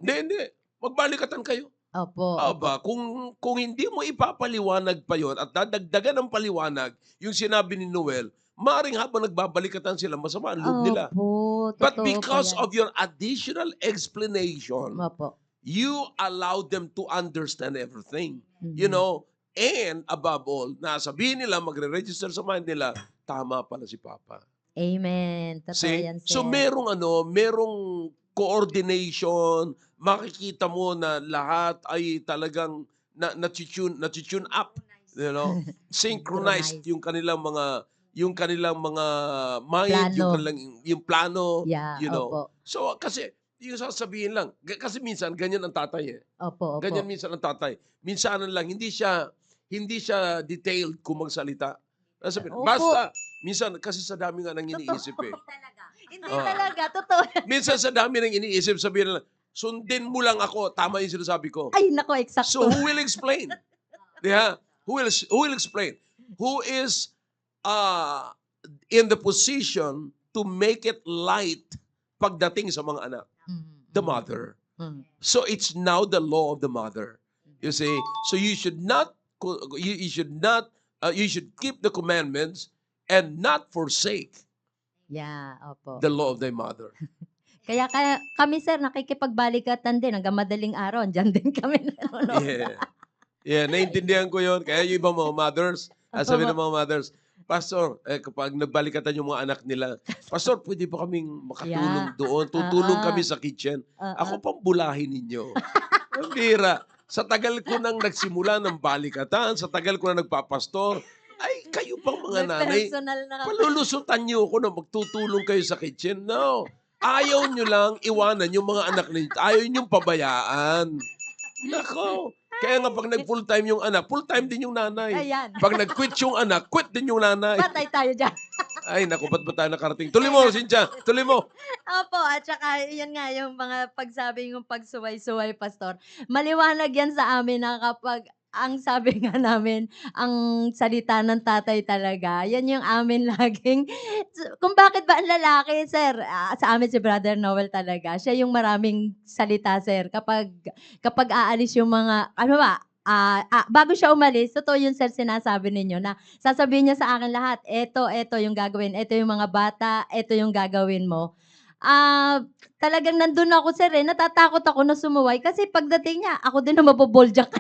B: hindi, magbalikatan kayo.
C: Opo.
B: Aba, kung hindi mo ipapaliwanag pa yon at dadagdagan ng paliwanag yung sinabi ni Noel, maaaring habang nagbabalikatan sila, masama ang loob nila.
C: Opo,
B: But
C: totoo
B: because
C: po yan.
B: of your additional explanation,
C: Opo.
B: you allow them to understand everything.
C: Mhm.
B: You know, and above all, nasabihin nila, magre-register sa mind nila, tama pala si Papa.
C: Amen. Totoo
B: See?
C: yan, sir.
B: So merong coordination, makikita mo na lahat ay talagang na-tune up, you know, synchronized yung kanilang mga mind,
C: Plano.
B: yung plano,
C: Yeah,
B: you know.
C: opo.
B: So kasi yung sasabihin lang, kasi minsan ganyan ang tatay eh.
C: Opo.
B: Ganyan minsan ang tatay. Minsanan lang hindi siya detailed kung magsalita. Sabihin,
C: Opo.
B: basta minsan kasi sa dami nga nang iniisip eh.
C: Hindi talaga, totoo yan.
B: Minsan sa dami nang iniisip, sabihin nila, sundin mo lang ako, tama yung sinasabi ko.
C: Ay, nako, eksakto.
B: So who will explain? Yeah, who will explain? Who is in the position to make it light pagdating sa mga anak? The mother. So it's now the law of the mother. You see? So you should keep the commandments and not forsake
C: Yeah, opo.
B: the law of thy mother.
C: Kaya kami, sir, nakikipagbalikatan din hanggang madaling araw. Diyan din kami nanonood.
B: Yeah, naintindihan ko yon. Kaya yung ibang mga mothers, sabi ng mga mothers, Pastor, kapag nagbalikatan yung mga anak nila, Pastor, pwede ba kaming makatulong
C: Yeah.
B: doon? Tutulong
C: Oo.
B: kami sa kitchen.
C: Oo.
B: Ako pang bulahin ninyo. Ang bira. Sa tagal ko nang nagsimula ng balikatan, sa tagal ko na nagpapastor, ay kayo pang mga
C: May
B: nanay,
C: personal na kami.
B: palulusutan niyo ako na magtutulong kayo sa kitchen. No. Ayaw nyo lang iwanan yung mga anak ninyo. Ayaw nyo pabayaan. Nako. Kaya nga pag nag-full-time yung anak, full-time din yung nanay.
D: Ayan.
B: Pag nag-quit yung anak, quit din yung nanay.
D: Patay tayo dyan.
B: Ay, naku, ba't ba tayo nakarating? Tuloy mo, Cynthia. Tuloy mo.
C: Opo, at saka yun nga yung mga pagsabi yung pagsuway-suway, Pastor. Maliwanag yan sa amin na kapag ang sabi nga namin, ang salita ng tatay talaga, yan yung amin laging, kung bakit ba ang lalaki, sir, sa amin si Brother Noel talaga, siya yung maraming salita, sir. Kapag aalis yung mga, ano ba, bago siya umalis, totoo yun, sir, sinasabi ninyo na sasabihin niya sa akin lahat, eto yung gagawin, eto yung mga bata, eto yung gagawin mo. Talagang nandun ako, sir, natatakot ako na sumuway kasi pagdating niya, ako din na maboboljak.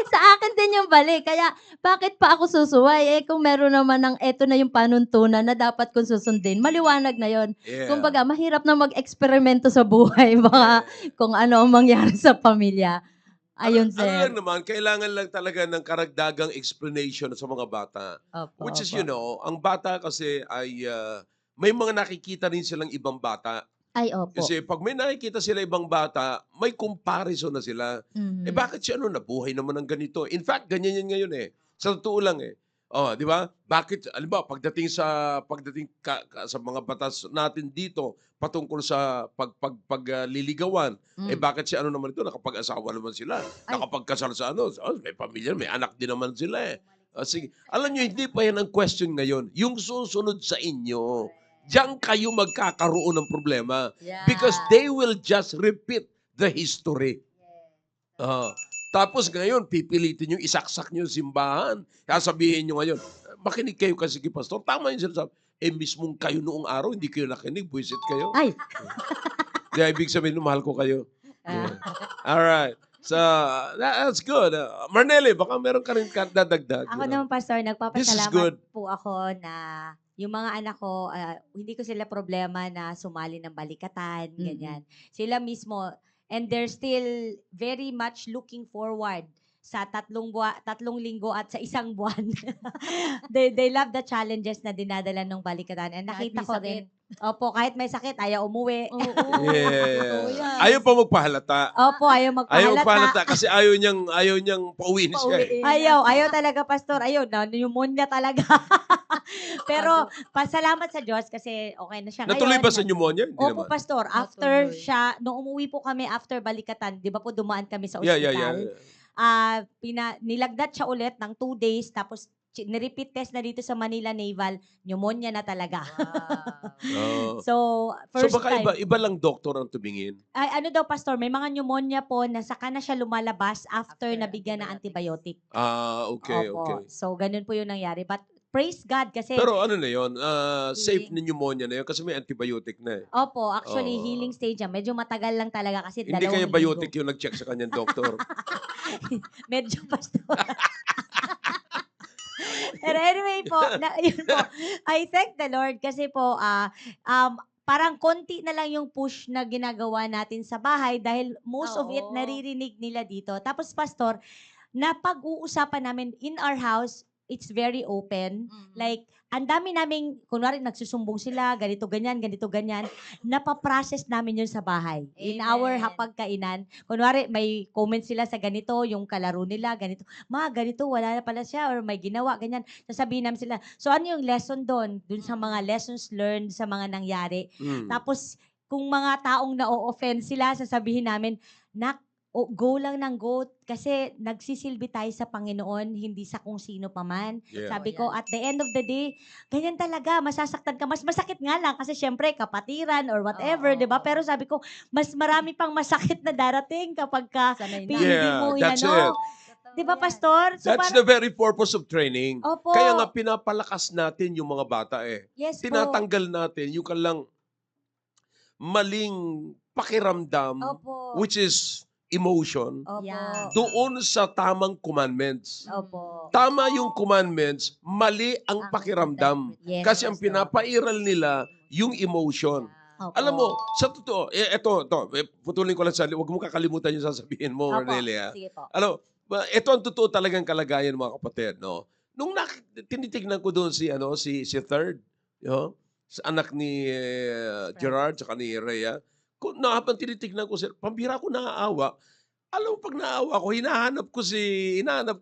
C: Sa akin din yung balik. Kaya, bakit pa ako susuway? Kung meron naman ng eto na yung panuntunan na dapat kong susundin, maliwanag na yon.
B: Yeah.
C: Kumbaga, mahirap na mag-eksperimento sa buhay. Baka kung ano ang mangyari sa pamilya. Ayun,
B: Ano
C: sir.
B: lang naman, kailangan lang talaga ng karagdagang explanation sa mga bata.
C: Opo,
B: Which is,
C: opo.
B: ang bata kasi ay may mga nakikita rin silang ibang bata.
C: Ay, opo.
B: Kasi pag may nakikita sila ibang bata, may comparison na sila.
C: Mhm.
B: Bakit siya nabuhay naman ng ganito? In fact, ganyan yan ngayon eh. Sa totoo lang eh. Oh, di ba? Bakit, alam ba, pagdating sa sa mga batas natin dito patungkol sa pagliligawan,
C: Mm.
B: bakit si naman ito nakapag-asawa naman sila?
C: Ay.
B: Nakapagkasal sa may pamilya, may anak din naman sila eh. Sige. Alam niyo, hindi pa yan ang question ngayon. Yung susunod sa inyo, diyan kayo magkakaroon ng problema.
C: Yeah.
B: Because they will just repeat the history. Tapos ngayon, pipilitin yung isaksak nyo yung simbahan. Sasabihin nyo ngayon, makinig kayo kasi kay Pastor. Tama yung sinasabi. Mismong kayo noong araw, hindi kayo nakinig, buwisit kayo.
C: Ay.
B: Kaya ibig sabihin, mahal ko kayo. Yeah. Alright. So, that's good. Marnelli, baka meron ka rin dadagdag.
D: Ako naman, Pastor,
B: This is
D: nagpapasalamat
B: good.
D: po ako na yung mga anak ko, hindi ko sila problema na sumali ng balikatan, ganyan. Sila mismo, and they're still very much looking forward sa 3 linggo at sa 1 buwan. they love the challenges na dinadala ng balikatan. And
C: Kahit
D: nakita
C: may
D: ko
C: sakit.
D: rin, opo, kahit may sakit, ayaw umuwi.
C: Oo. Totoo yan.
B: Yeah. Ayaw pa magpahalata.
D: Opo, ayaw
B: Ayaw
D: magpahalata.
B: magpahalata kasi ayaw niyang pauwiin siya eh.
C: Pauwiin.
D: Ayaw talaga, Pastor. Ayaw, na pneumonia talaga. Pero, pasalamat sa Diyos kasi okay na siya
B: Natuloy
D: ngayon.
B: ba sa pneumonia? Hindi
D: Opo,
B: naman.
D: Pastor. After
C: Natuloy.
D: siya, nung umuwi po kami after balikatan, di ba po dumaan kami sa
B: Yeah.
D: ospital? Nilagdat siya ulit ng 2 days, tapos nirepeat test na dito sa Manila Naval, pneumonia na talaga.
B: Oh.
D: So,
B: So
D: first
B: baka
D: time.
B: iba lang doktor ang tumingin.
D: Ay, ano daw, Pastor, may mga pneumonia po na saka na siya lumalabas after nabigyan ng antibiotic.
B: Okay,
D: Opo.
B: okay.
D: So, ganun po yung nangyari. But, praise God kasi,
B: Pero ano na yun, safe na pneumonia na yun kasi may antibiotic na eh.
D: opo, actually,
B: Oo.
D: healing stage yan. Medyo matagal lang talaga kasi
B: Hindi kaya
D: 2
B: biotic
D: linggo.
B: yung nag-check sa kanyang doktor.
D: Medyo, Pastor. Pero anyway po, yun po, I thank the Lord kasi po, parang konti na lang yung push na ginagawa natin sa bahay dahil most of it
C: Oo.
D: naririnig nila dito. Tapos, Pastor, napag-uusapan namin in our house, it's very open. Like, ang dami naming, kunwari nagsusumbong sila, ganito, ganyan, napaprocess namin yun sa bahay. In our
C: Amen.
D: hapagkainan. Kunwari, may comment sila sa ganito, yung kalaro nila, ganito. Ganito, wala na pala siya, or may ginawa, ganyan. Sasabihin namin sila, so ano yung lesson doon? Doon sa mga lessons learned, sa mga nangyari.
B: Mm.
D: Tapos, kung mga taong na-offend sila, sasabihin namin, go lang ng go kasi nagsisilbi tayo sa Panginoon, hindi sa kung sino pa man.
B: Yeah.
D: Sabi ko, at the end of the day, ganyan talaga, masasaktan ka. Mas masakit nga lang kasi syempre, kapatiran or whatever,
C: Oo,
D: di ba?
C: oo.
D: Pero sabi ko, mas marami pang masakit na darating kapag ka
C: Sanay na.
D: hindi
B: Yeah,
D: mo
B: that's
D: inano.
B: it.
D: Di ba, Pastor? So,
B: That's the very purpose of training.
D: Opo.
B: Kaya nga pinapalakas natin yung mga bata eh.
D: Yes po.
B: Tinatanggal natin yung kalang maling pakiramdam,
D: Opo.
B: which is emotion,
D: Opo.
C: Yeah.
B: doon sa tamang commandments.
D: Opo.
B: Tama yung commandments, mali ang pakiramdam.
D: Yes,
B: Kasi ang
D: Pastor.
B: pinapairal nila yung emotion.
D: Opo.
B: Alam mo, sa totoo, putulin ko lang huwag mo kakalimutan yung sasabihin mo,
D: Opo.
B: Ornelia.
D: Sige po.
B: Alam, ito ang totoo talagang kalagayan mga kapatid, no? Nung tinitignan ko doon si Third, sa anak ni Gerard, saka ni Rhea, habang tinitignan ko, pambira ko naaawa, alam mo, pag naawa ko, hinahanap ko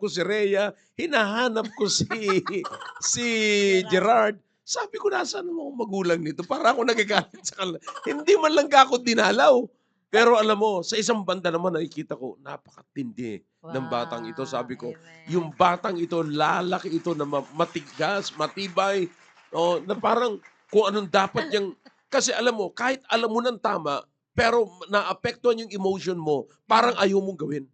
B: si Rhea, hinahanap ko si Gerard. Sabi ko, nasaan ang mga magulang nito? Para ako nagagalit sa kanila. Hindi man lang ako dinalaw. Pero alam mo, sa isang banda naman nakikita ko, napakatindi ng batang ito. Sabi ko, yung batang ito, lalaki ito na matigas, matibay, na parang kung anong dapat niyang... Kasi alam mo, kahit alam mo ng tama, pero naapektuhan yung emotion mo, parang ayaw mong gawin.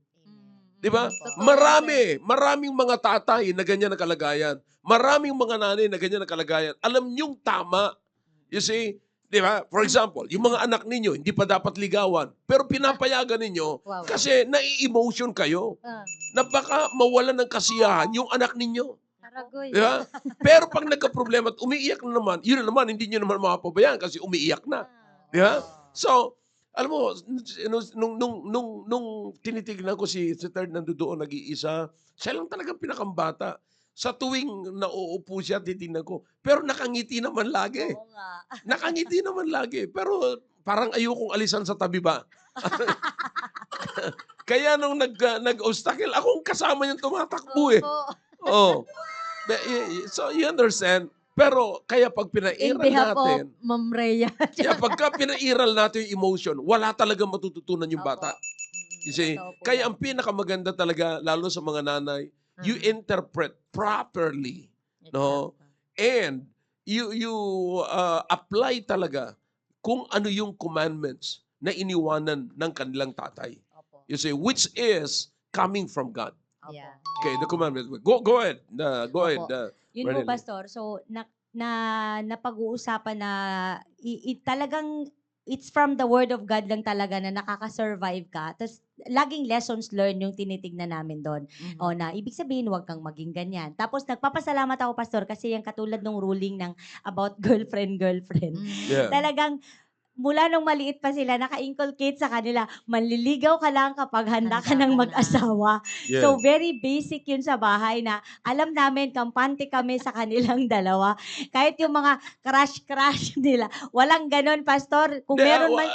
B: Di ba? Maraming mga tatay na ganyan na kalagayan. Maraming mga nanay na ganyan na kalagayan. Alam niyong tama. You see? Di ba? For example, yung mga anak ninyo, hindi pa dapat ligawan. Pero pinapayagan ninyo kasi nai-emotion kayo na baka mawalan ng kasiyahan yung anak ninyo.
C: Aragoy.
B: Di ba? Pero pag nagka-problema at umiiyak na naman, yun na naman, hindi nyo naman mapabayaan kasi umiiyak na. Di ba? So, alam mo, nung tinitignan ko si third nandoon nag-iisa, siya lang talagang pinakambata. Sa tuwing nauupo siya, titignan ko. Pero nakangiti naman lagi.
D: Oo nga.
B: Nakangiti naman lagi. Pero parang ayokong alisan sa tabi ba? Kaya nung nag-obstacle, akong kasama niyang tumatakbo eh. Oh. So you understand? Pero kaya pag
C: In
B: pinairal
C: behalf
B: natin,
C: of Ma'am Rhea.
B: kaya pagka pinairal natin yung emotion, wala talagang matututunan yung bata. You see?
D: Totoo po
B: Kaya
D: yan.
B: ang pinakamaganda talaga, lalo sa mga nanay, you interpret properly. No? And you apply talaga kung ano yung commandments na iniwanan ng kanilang tatay.
D: Opo.
B: You see, which is coming from God.
D: Opo.
C: Yeah.
B: Okay, the commandments. Go ahead. Go ahead.
D: Yun po,
B: Marilyn.
D: Pastor. So, napag-uusapan na talagang it's from the Word of God lang talaga na nakaka-survive ka. Tapos, laging lessons learned yung tinitignan namin doon. O na, ibig sabihin, huwag kang maging ganyan. Tapos, nagpapasalamat ako, Pastor, kasi yung katulad ng ruling ng about girlfriend.
B: Yeah.
D: Talagang, mula nung maliit pa sila, naka-inculcate sa kanila, manliligaw ka lang kapag handa ka ng mag-asawa.
B: Yeah.
D: So, very basic yun sa bahay na alam namin, kampante kami sa kanilang dalawa. Kahit yung mga crush nila, walang ganon, Pastor. Kung meron man,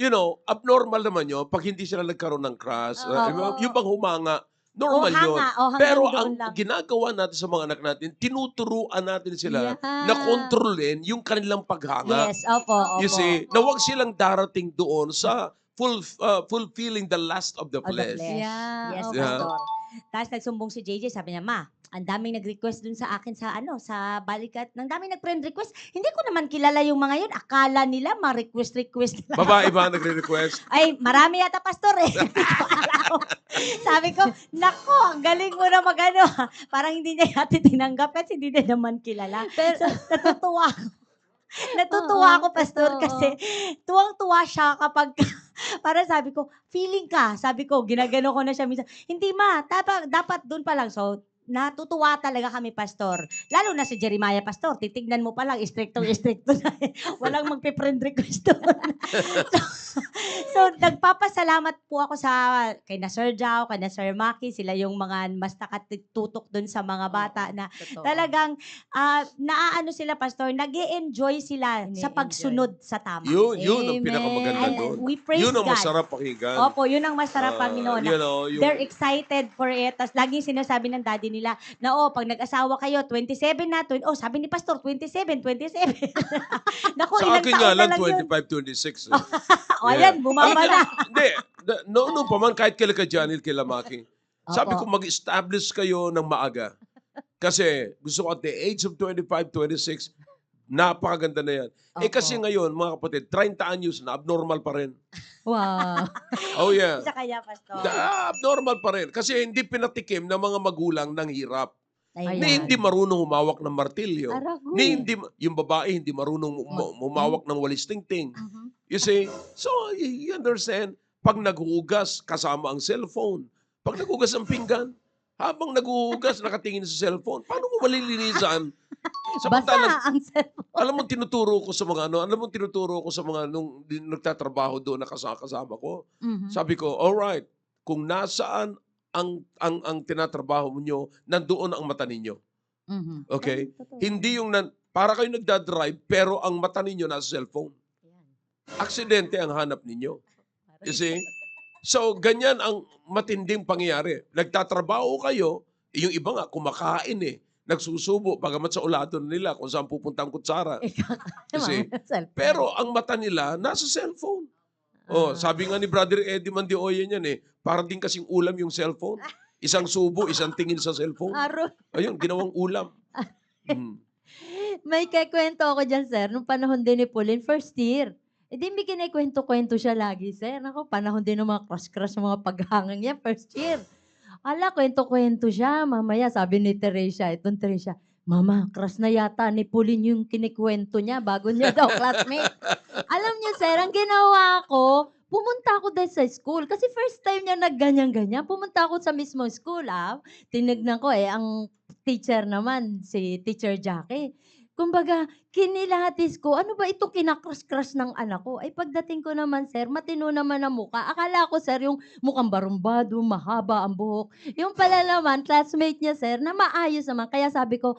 B: you know, abnormal naman yun pag hindi sila nagkaroon ng crush.
D: Oo.
B: Yung bang humanga, normal yun.
D: hanggang
B: Pero
D: doon
B: ang
D: lang.
B: ginagawa natin sa mga anak natin, tinuturuan natin sila
C: Yeah.
B: na kontrolin yung kanilang paghanga.
D: Yes, opo.
B: You see, na huwag silang darating doon sa fulfilling the lust of the
D: Of the
B: flesh.
D: flesh.
C: Yeah,
D: Yes,
C: opo.
D: Pastor. Tapos nagsumbong si JJ, sabi niya, Ma, ang daming nag-request dun sa akin sa balikat. Nang daming nag-friend request. Hindi ko naman kilala yung mga yun. Akala nila ma-request lang.
B: Babae ba ang nagre-request?
D: Ay, marami yata, Pastor eh. Hindi ko alam. Sabi ko, nako, ang galing mo na magano. Parang hindi niya yata tinanggap kasi hindi niya naman kilala.
C: Pero,
D: So, natutuwa ako. Natutuwa
C: Oo,
D: ako, Pastor,
C: totoo.
D: kasi tuwang-tuwa siya kapag, para sabi ko, feeling ka. Sabi ko, ginagano ko na siya minsan. Hindi ma, dapat doon pa lang. So, natutuwa talaga kami, Pastor. Lalo na si Jeremiah, Pastor. Titignan mo pa lang, istrikto na. Walang magpe-friend request doon. so, nagpapasalamat po ako kay na Sir Jao, kay na Sir Maki. Sila yung mga mas nakatutok doon sa mga bata na talagang naaano sila, Pastor, nag-e-enjoy sila sa
C: Ini-enjoy.
D: pagsunod sa tama.
B: Yun ang
C: Amen.
B: pinakamaganda
D: And
B: doon.
D: we praise
B: Yun ang
D: God.
B: masarap pakinggan.
D: Opo, yun ang masarap, Panginoon.
B: You know,
D: They're excited for it. Tapos laging sinasabi ng daddy nila na, pag nag-asawa kayo, 27 na. Sabi ni Pastor, 27. Naku,
B: sa
D: ilang
B: akin
D: taon
B: nga
D: na
B: lang,
D: lang yun.
B: 25, 26.
D: O, ayan, bumaba na.
B: Hindi. Noon pa man, kahit kailan ka Janil, kila Maki. Sabi
C: Opo.
B: ko, mag-establish kayo ng maaga. Kasi gusto ko at the age of 25, 26, napakaganda na yan. Eh
C: Opo.
B: kasi ngayon, mga kapatid, 30 anyos na, abnormal pa rin.
C: Wow.
B: Oh yeah.
D: Sa kaya, Pastor.
B: Abnormal pa rin. Kasi hindi pinatikim ng mga magulang ng hirap.
D: Ayun.
B: Ni hindi marunong humawak ng martilyo.
C: Aragoy.
B: Ni hindi, yung babae hindi marunong humawak ng walis tingting. You see? So, you understand? Pag naghuhugas, kasama ang cellphone. Pag naghuhugas ang pinggan, habang naghuhugas, nakatingin sa cellphone. Paano mo malilinisan? Samantalang,
C: Basa ang cellphone.
B: alam mo tinuturo ko sa mga nung nagtatrabaho doon na kasama ko. Sabi ko, alright, kung nasaan ang tinatrabaho niyo, nandoon ang mata ninyo. Okay? Hindi yung para kayo nagdadrive, pero ang mata ninyo nasa cellphone. Aksidente ang hanap ninyo. You see? So, ganyan ang matinding pangyayari. Nagtatrabaho kayo, yung iba nga kumakain eh. Nagsusubo, bagamat sa ulado nila kung saan pupunta ang kutsara. Kasi, pero ang mata nila, nasa cellphone. Oh, sabi nga ni Brother Eddie Mandioya niyan eh, para din kasing ulam yung cellphone. Isang subo, isang tingin sa cellphone.
C: Aro.
B: Ayun, ginawang ulam. Hmm.
C: May kikwento ako dyan, sir. Nung panahon din ni Pauline, first year. Eh di may kinikwento-kwento siya lagi, sir. Ako, panahon din ng mga crush-crush, mga paghangang niya, first year. Ala, kwento-kwento siya. Mamaya, sabi ni Teresia, itong Teresia, Mama, crush na yata ni Pauline yung kinikwento niya bago niya daw classmate. Alam niyo, sir, ang ginawa ko, pumunta ako dahil sa school. Kasi first time niya nagganyan-ganyan. Pumunta ako sa mismo school, Tinignan ko ang teacher naman, si Teacher Jackie. Kumbaga, kinilatis ko, ano ba itong kinakrush-crush ng anak ko? Ay pagdating ko naman, sir, matino naman ang muka. Akala ko, sir, yung mukhang barumbado, mahaba ang buhok. Yung pala naman, classmate niya, sir, na maayos naman. Kaya sabi ko,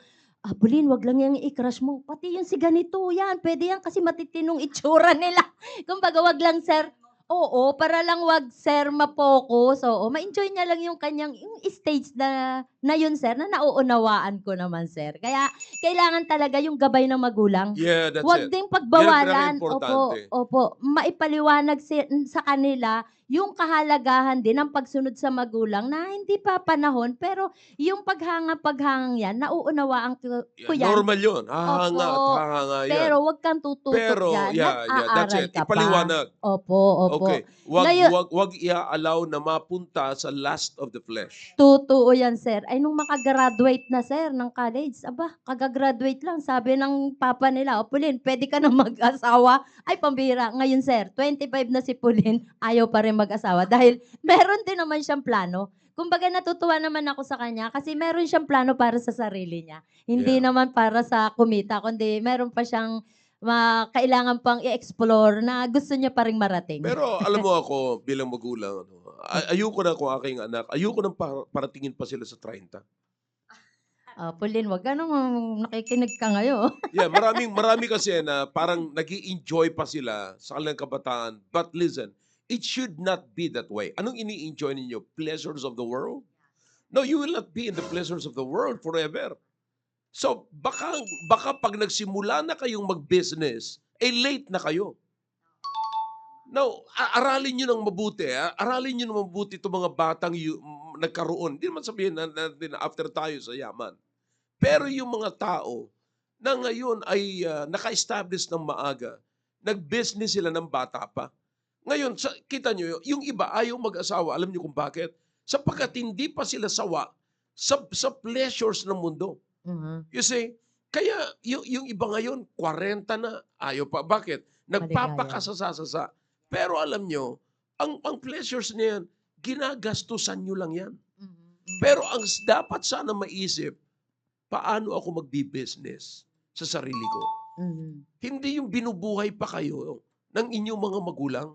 C: Pauline, wag lang yung i-crush mo. Pati yung si ganito, yan. Pwede yan kasi matitinong itsura nila. Kumbaga, wag lang, sir. Oo, para lang wag, sir, ma-focus. Oo, ma-enjoy niya lang yung kanyang yung stage na yun, sir, na nauunawaan ko naman, sir. Kaya, kailangan talaga yung gabay ng magulang.
B: Yeah, that's
C: Huwag
B: it.
C: ding pagbawalan.
B: Yan ang pinaka-importante.
C: Opo. Maipaliwanag sa kanila yung kahalagahan din ng pagsunod sa magulang na hindi pa panahon, pero yung paghanga-paghangang yan, nauunawaan ko yan.
B: Normal yun. Hahanga at
C: Opo.
B: hahanga yan.
C: Pero huwag kang tututok
B: Pero,
C: dyan.
B: that's
C: Nag-aaral
B: it.
C: ka pa.
B: Ipaliwanag.
C: Opo.
B: Okay.
C: Ngayon-
B: Wag i-allow na mapunta sa lust of the flesh.
C: Totoo yan, sir. Ay, nung makagraduate na, sir, ng college, kagagraduate lang. Sabi ng papa nila, Pauline, pwede ka na mag-asawa. Ay, pambira. Ngayon, sir, 25 na si Pauline, ayaw pa rin mag-asawa. Dahil meron din naman siyang plano. Kumbaga, natutuwa naman ako sa kanya kasi meron siyang plano para sa sarili niya. Hindi
B: Yeah.
C: naman para sa kumita, kundi meron pa siyang kailangan pang i-explore na gusto niya pa rin marating.
B: Pero alam mo ako, bilang magulang, ayoko na kung aking anak, ayoko nang paratingin pa sila sa 30.
C: Pauline, wag ka namang nakikinig ka ngayon.
B: Yeah, marami kasi na parang nag-i-enjoy pa sila sa kanilang kabataan. But listen, it should not be that way. Anong ini-enjoy ninyo? Pleasures of the world? No, you will not be in the pleasures of the world forever. So, baka pag nagsimula na kayong mag-business, late na kayo. Now, aralin nyo ng mabuti. Aralin nyo ng mabuti itong mga batang nagkaroon. Hindi naman sabihin na after tayo sa yaman. Pero yung mga tao na ngayon ay naka-establish ng maaga, nag-business sila ng bata pa. Ngayon, kita nyo, yung iba ayaw mag-asawa. Alam nyo kung bakit? Sapagkat hindi pa sila sawa sa pleasures ng mundo. You see, kaya yung iba ngayon, 40 na, ayaw pa. Bakit? Nagpapakasasasa. Pero alam nyo, ang pleasures niyan, ginagastusan nyo lang yan. Pero ang dapat sana maisip, paano ako magbi-business sa sarili ko? Hindi yung binubuhay pa kayo ng inyong mga magulang.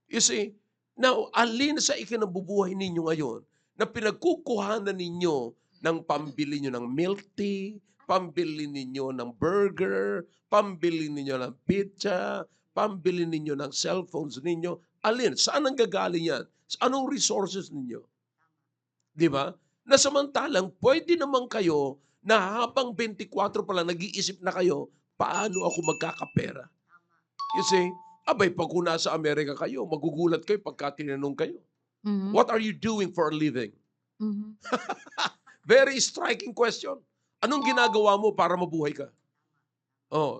B: You see, now, alin sa ikinabubuhay ninyo ngayon na pinagkukuhanan ninyo ng pambili nyo ng milk tea, pambili ninyo ng burger, pambili ninyo ng pizza, pambili ninyo ng cellphones ninyo, alin? Saan ang gagaling yan? Anong resources ninyo? Di ba? Na samantalang, pwede naman kayo na habang 24 pa lang, nag-iisip na kayo, paano ako magkakapera? You see, abay, pag kung nasa Amerika kayo, magugulat kayo pagka tinanong kayo. What are you doing for a living? Very striking question. Anong ginagawa mo para mabuhay ka?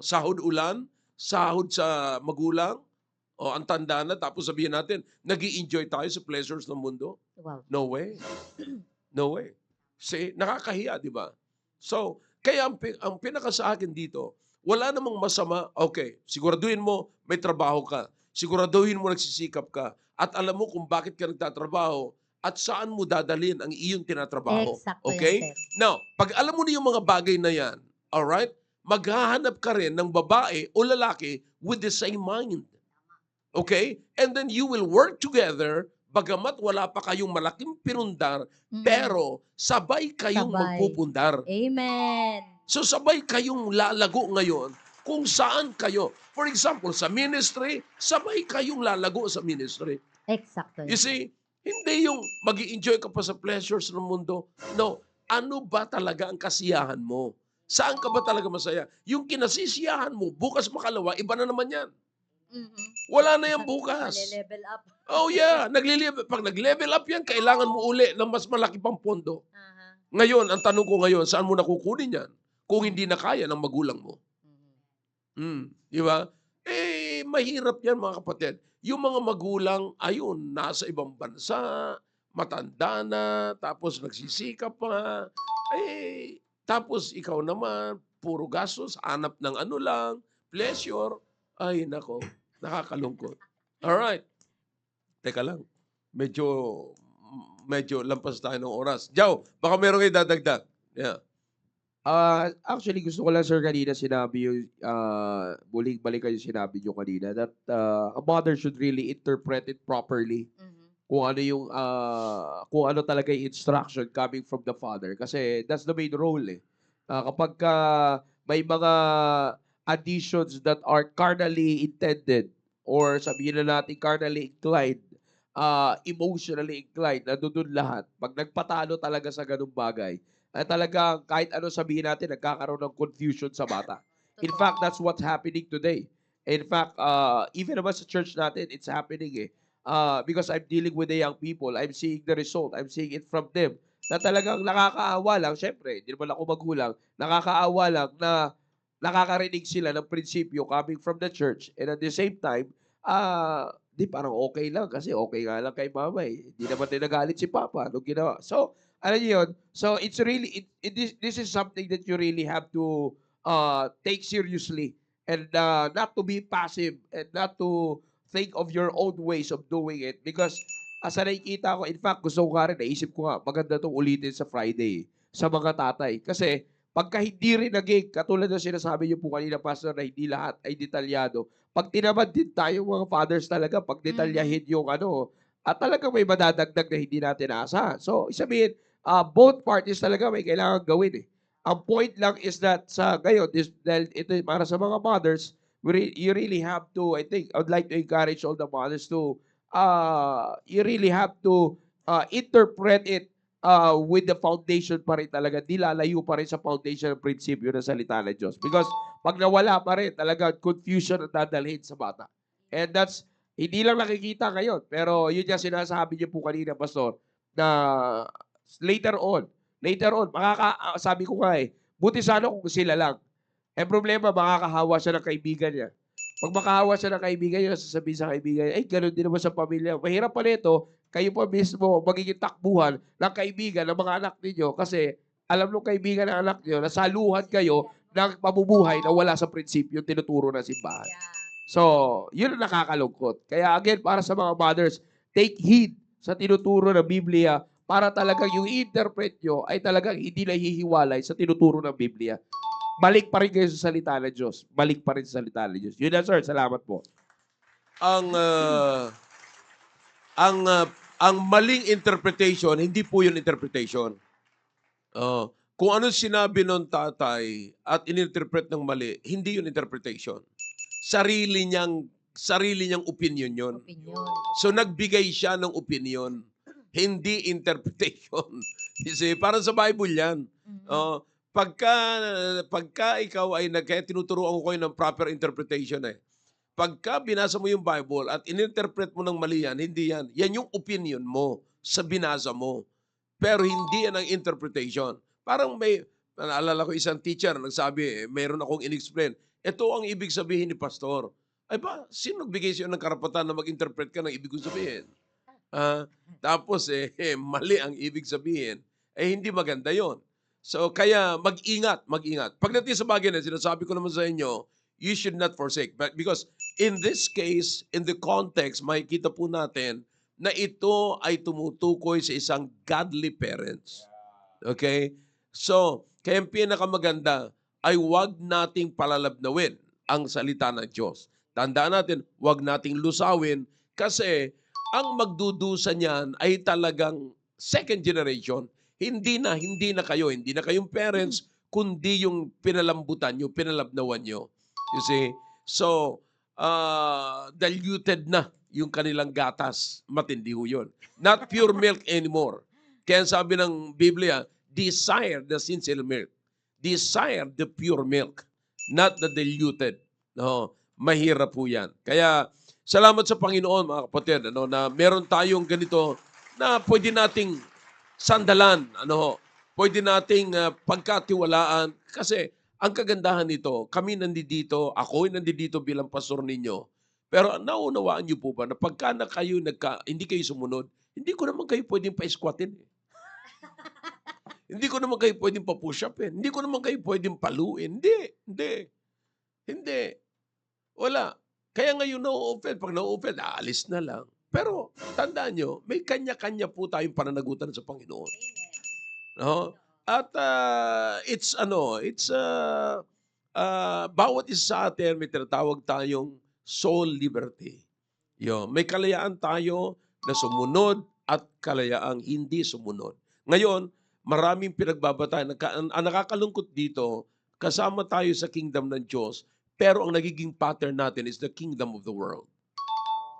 B: Sahod ulan, sahod sa magulang, ang tanda na, tapos sabihin natin, nag-i-enjoy tayo sa pleasures ng mundo?
C: Wow.
B: No way. No way. See, nakakahiya, di ba? So, kaya ang pinaka sa akin dito, wala namang masama. Okay, siguraduhin mo may trabaho ka. Siguraduhin mo nagsisikap ka. At alam mo kung bakit ka nagtatrabaho at saan mo dadalhin ang iyong tinatrabaho.
C: Exacto
B: Okay?
C: yan, sir.
B: Now, pag alam mo na yung mga bagay na yan, alright, maghahanap ka rin ng babae o lalaki with the same mind. Okay? And then you will work together, bagamat wala pa kayong malaking pinundar, pero sabay kayong
C: Sabay.
B: magpupundar.
C: Amen.
B: So sabay kayong lalago ngayon kung saan kayo. For example, sa ministry, sabay kayong lalago sa ministry.
C: Eksakto.
B: You see, hindi yung mag-i-enjoy ka pa sa pleasures ng mundo. No, ano ba talaga ang kasiyahan mo? Saan ka ba talaga masaya? Yung kinasisiyahan mo, bukas makalawa, iba na naman yan. Wala na yan bukas.
C: Mali-level up.
B: Oh yeah, pag nag-level up yan, kailangan mo uli ng mas malaki pang pondo. Ngayon, ang tanong ko ngayon, saan mo nakukunin yan? Kung hindi na kaya ng magulang mo. Di ba? Mahirap yan mga kapatid. Yung mga magulang, ayun, nasa ibang bansa, matanda na, tapos nagsisikap pa, tapos ikaw naman, puro gastos, hanap ng ano lang, pleasure. Ay, nako, nakakalungkot. Alright. Teka lang, medyo lampas tayo ng oras. Jow, baka meron kayo dadagdag. Yeah.
E: Actually, gusto ko lang, sir, kanina sinabi yung, balik kayo sinabi nyo kanina, that a mother should really interpret it properly. Kung ano yung, kung ano talaga yung instruction coming from the father. Kasi that's the main role eh. Kapag may mga additions that are carnally intended, or sabihin na natin carnally inclined, emotionally inclined, nandun lahat. Pag nagpatalo talaga sa ganung bagay, ay talagang kahit ano sabihin natin, nagkakaroon ng confusion sa bata. In fact, that's what's happening today. In fact, even naman sa church natin, it's happening eh. Because I'm dealing with the young people, I'm seeing the result, I'm seeing it from them. Na talagang nakakaawa lang, syempre, hindi naman ako magulang, nakakaawa lang na nakakarinig sila ng prinsipyo coming from the church. And at the same time, di parang okay lang kasi okay nga lang kay mama eh. Hindi naman din nagalit si papa. Anong ginawa? So, alam niyo yun? So, it's really, this is something that you really have to take seriously and not to be passive and not to think of your own ways of doing it because sa nakikita ko, in fact, gusto ko nga rin, naisip ko nga, maganda itong ulitin sa Friday sa mga tatay. Kasi, pagka hindi rin naging, katulad ng sinasabi niyo po kanina, Pastor, na hindi lahat ay detalyado. Pag tinamad din tayo mga fathers talaga, pag detalyahin yung ano, at talagang may madadagdag na hindi natin naasahan. So, isabihin, both parties talaga may kailangan gawin eh. Ang point lang is that sa ngayon, dahil ito para sa mga mothers, you really have to, I think, I would like to encourage all the mothers to, you really have to interpret it with the foundation pa rin talaga. Di lalayo pa rin sa foundation ng prinsipyo ng salita ng Diyos. Because pag nawala pa rin, talaga confusion ang dadalhin sa bata. And that's, hindi lang nakikita ngayon. Pero yun yung sinasabi niyo po kanina, Pastor, na later on, sabi ko nga eh, buti sana kung sila lang. Eh problema, makakahawa siya ng kaibigan niya. Pag makahawa siya ng kaibigan niya, sasabihin sa kaibigan niya, ganun din naman sa pamilya. Mahirap pa nito, kayo po mismo magiging takbuhan ng kaibigan ng mga anak ninyo kasi alam ng kaibigan ng anak niyo, nasaluhan kayo ng pabubuhay na wala sa prinsipyo tinuturo ng simbahan. So, yun ang nakakalungkot. Kaya again, para sa mga mothers, take heed sa tinuturo ng Biblia para talagang yung interpret nyo ay talagang hindi nahihiwalay sa tinuturo ng Biblia. Balik pa rin kayo sa salita ng Diyos. Balik pa rin sa salita ng Diyos. Yun na, sir. Salamat po.
B: Ang maling interpretation, hindi po yun interpretation. Kung ano sinabi ng tatay at ininterpret ng mali, hindi yun interpretation. Sarili niyang opinion yun. So nagbigay siya ng opinion, hindi interpretation. Kasi para sa Bible yan. Pagka ikaw ay kaya tinuturuan ko kayo ng proper interpretation eh. Pagka binasa mo yung Bible at ininterpret mo ng mali yan, hindi yan. Yan yung opinion mo sa binasa mo. Pero hindi yan ang interpretation. Parang naalala ko isang teacher, nagsabi, mayroon akong in-explain. Ito ang ibig sabihin ni pastor. Ay ba, sino nagbigay sa'yo ng karapatan na mag-interpret ka ng ibig kong sabihin? Tapos mali ang ibig sabihin. Hindi maganda yon. So, kaya mag-ingat. Pagdating sa bagay na sinasabi ko naman sa inyo, you should not forsake. But because in this case, in the context, makikita po natin na ito ay tumutukoy sa isang godly parents. Okay? So, kaya ang pinakamaganda ay huwag nating palalabnawin ang salita ng Diyos. Tandaan natin, huwag nating lusawin kasi ang magdudusa niyan ay talagang second generation. Hindi na kayong parents, kundi yung pinalambutan nyo, pinalabnawan nyo. You see? So, diluted na yung kanilang gatas, matindi ho yun. Not pure milk anymore. Kaya sabi ng Biblia, desire the sincere milk. Desire the pure milk, not the diluted. No, mahirap po yan. Kaya, salamat sa Panginoon, mga kapatid, na meron tayong ganito na pwede nating sandalan, pwede nating pagkatiwalaan. Kasi, ang kagandahan nito, kami nandito, ako'y nandito bilang pastor ninyo. Pero naunawaan niyo po ba na pagka na kayo hindi kayo sumunod, hindi ko naman kayo pwedeng pa-squatin. Hindi ko naman kayo pwedeng pa-push upin. Hindi ko naman kayo pwedeng paluin. Hindi. Wala. Kaya ngayon na-offend. Pag na-offend, aalis na lang. Pero tandaan nyo, may kanya-kanya po tayong pananagutan sa Panginoon. No? At bawat isa sa atin may tinatawag tayong soul liberty. May kalayaan tayo na sumunod at kalayaang hindi sumunod. Ngayon, maraming pinagbabatayan. Ang nakakalungkot dito, kasama tayo sa kingdom ng Diyos, pero ang nagiging pattern natin is the kingdom of the world.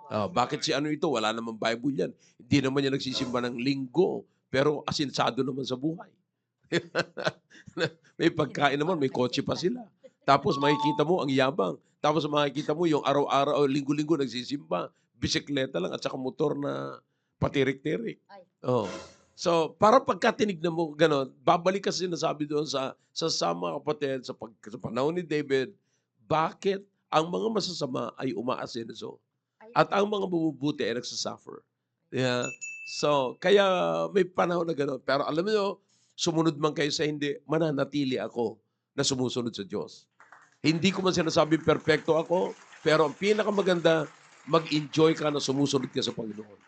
B: Bakit si ano ito? Wala namang Bible yan. Hindi naman yan nagsisimba ng linggo, pero asinsado naman sa buhay. May pagkain naman, may kotse pa sila. Tapos makikita mo ang yabang. Tapos makikita mo yung araw-araw, linggo-linggo nagsisimba. Bisikleta lang at saka motor na patirik-tirik. So, para pagka tinignan mo gano'n, babalik kasi sinasabi doon sa mga kapatid, sa panahon ni David, bakit ang mga masasama ay umaasenso at ang mga mabubuti ay nagsasuffer. Yeah. So, kaya may panahon na gano'n. Pero alam niyo, sumunod man kayo sa hindi, mananatili ako na sumusunod sa Diyos. Hindi ko man sinasabing perfecto ako, pero ang pinakamaganda, mag-enjoy ka na sumusunod ka sa Panginoon.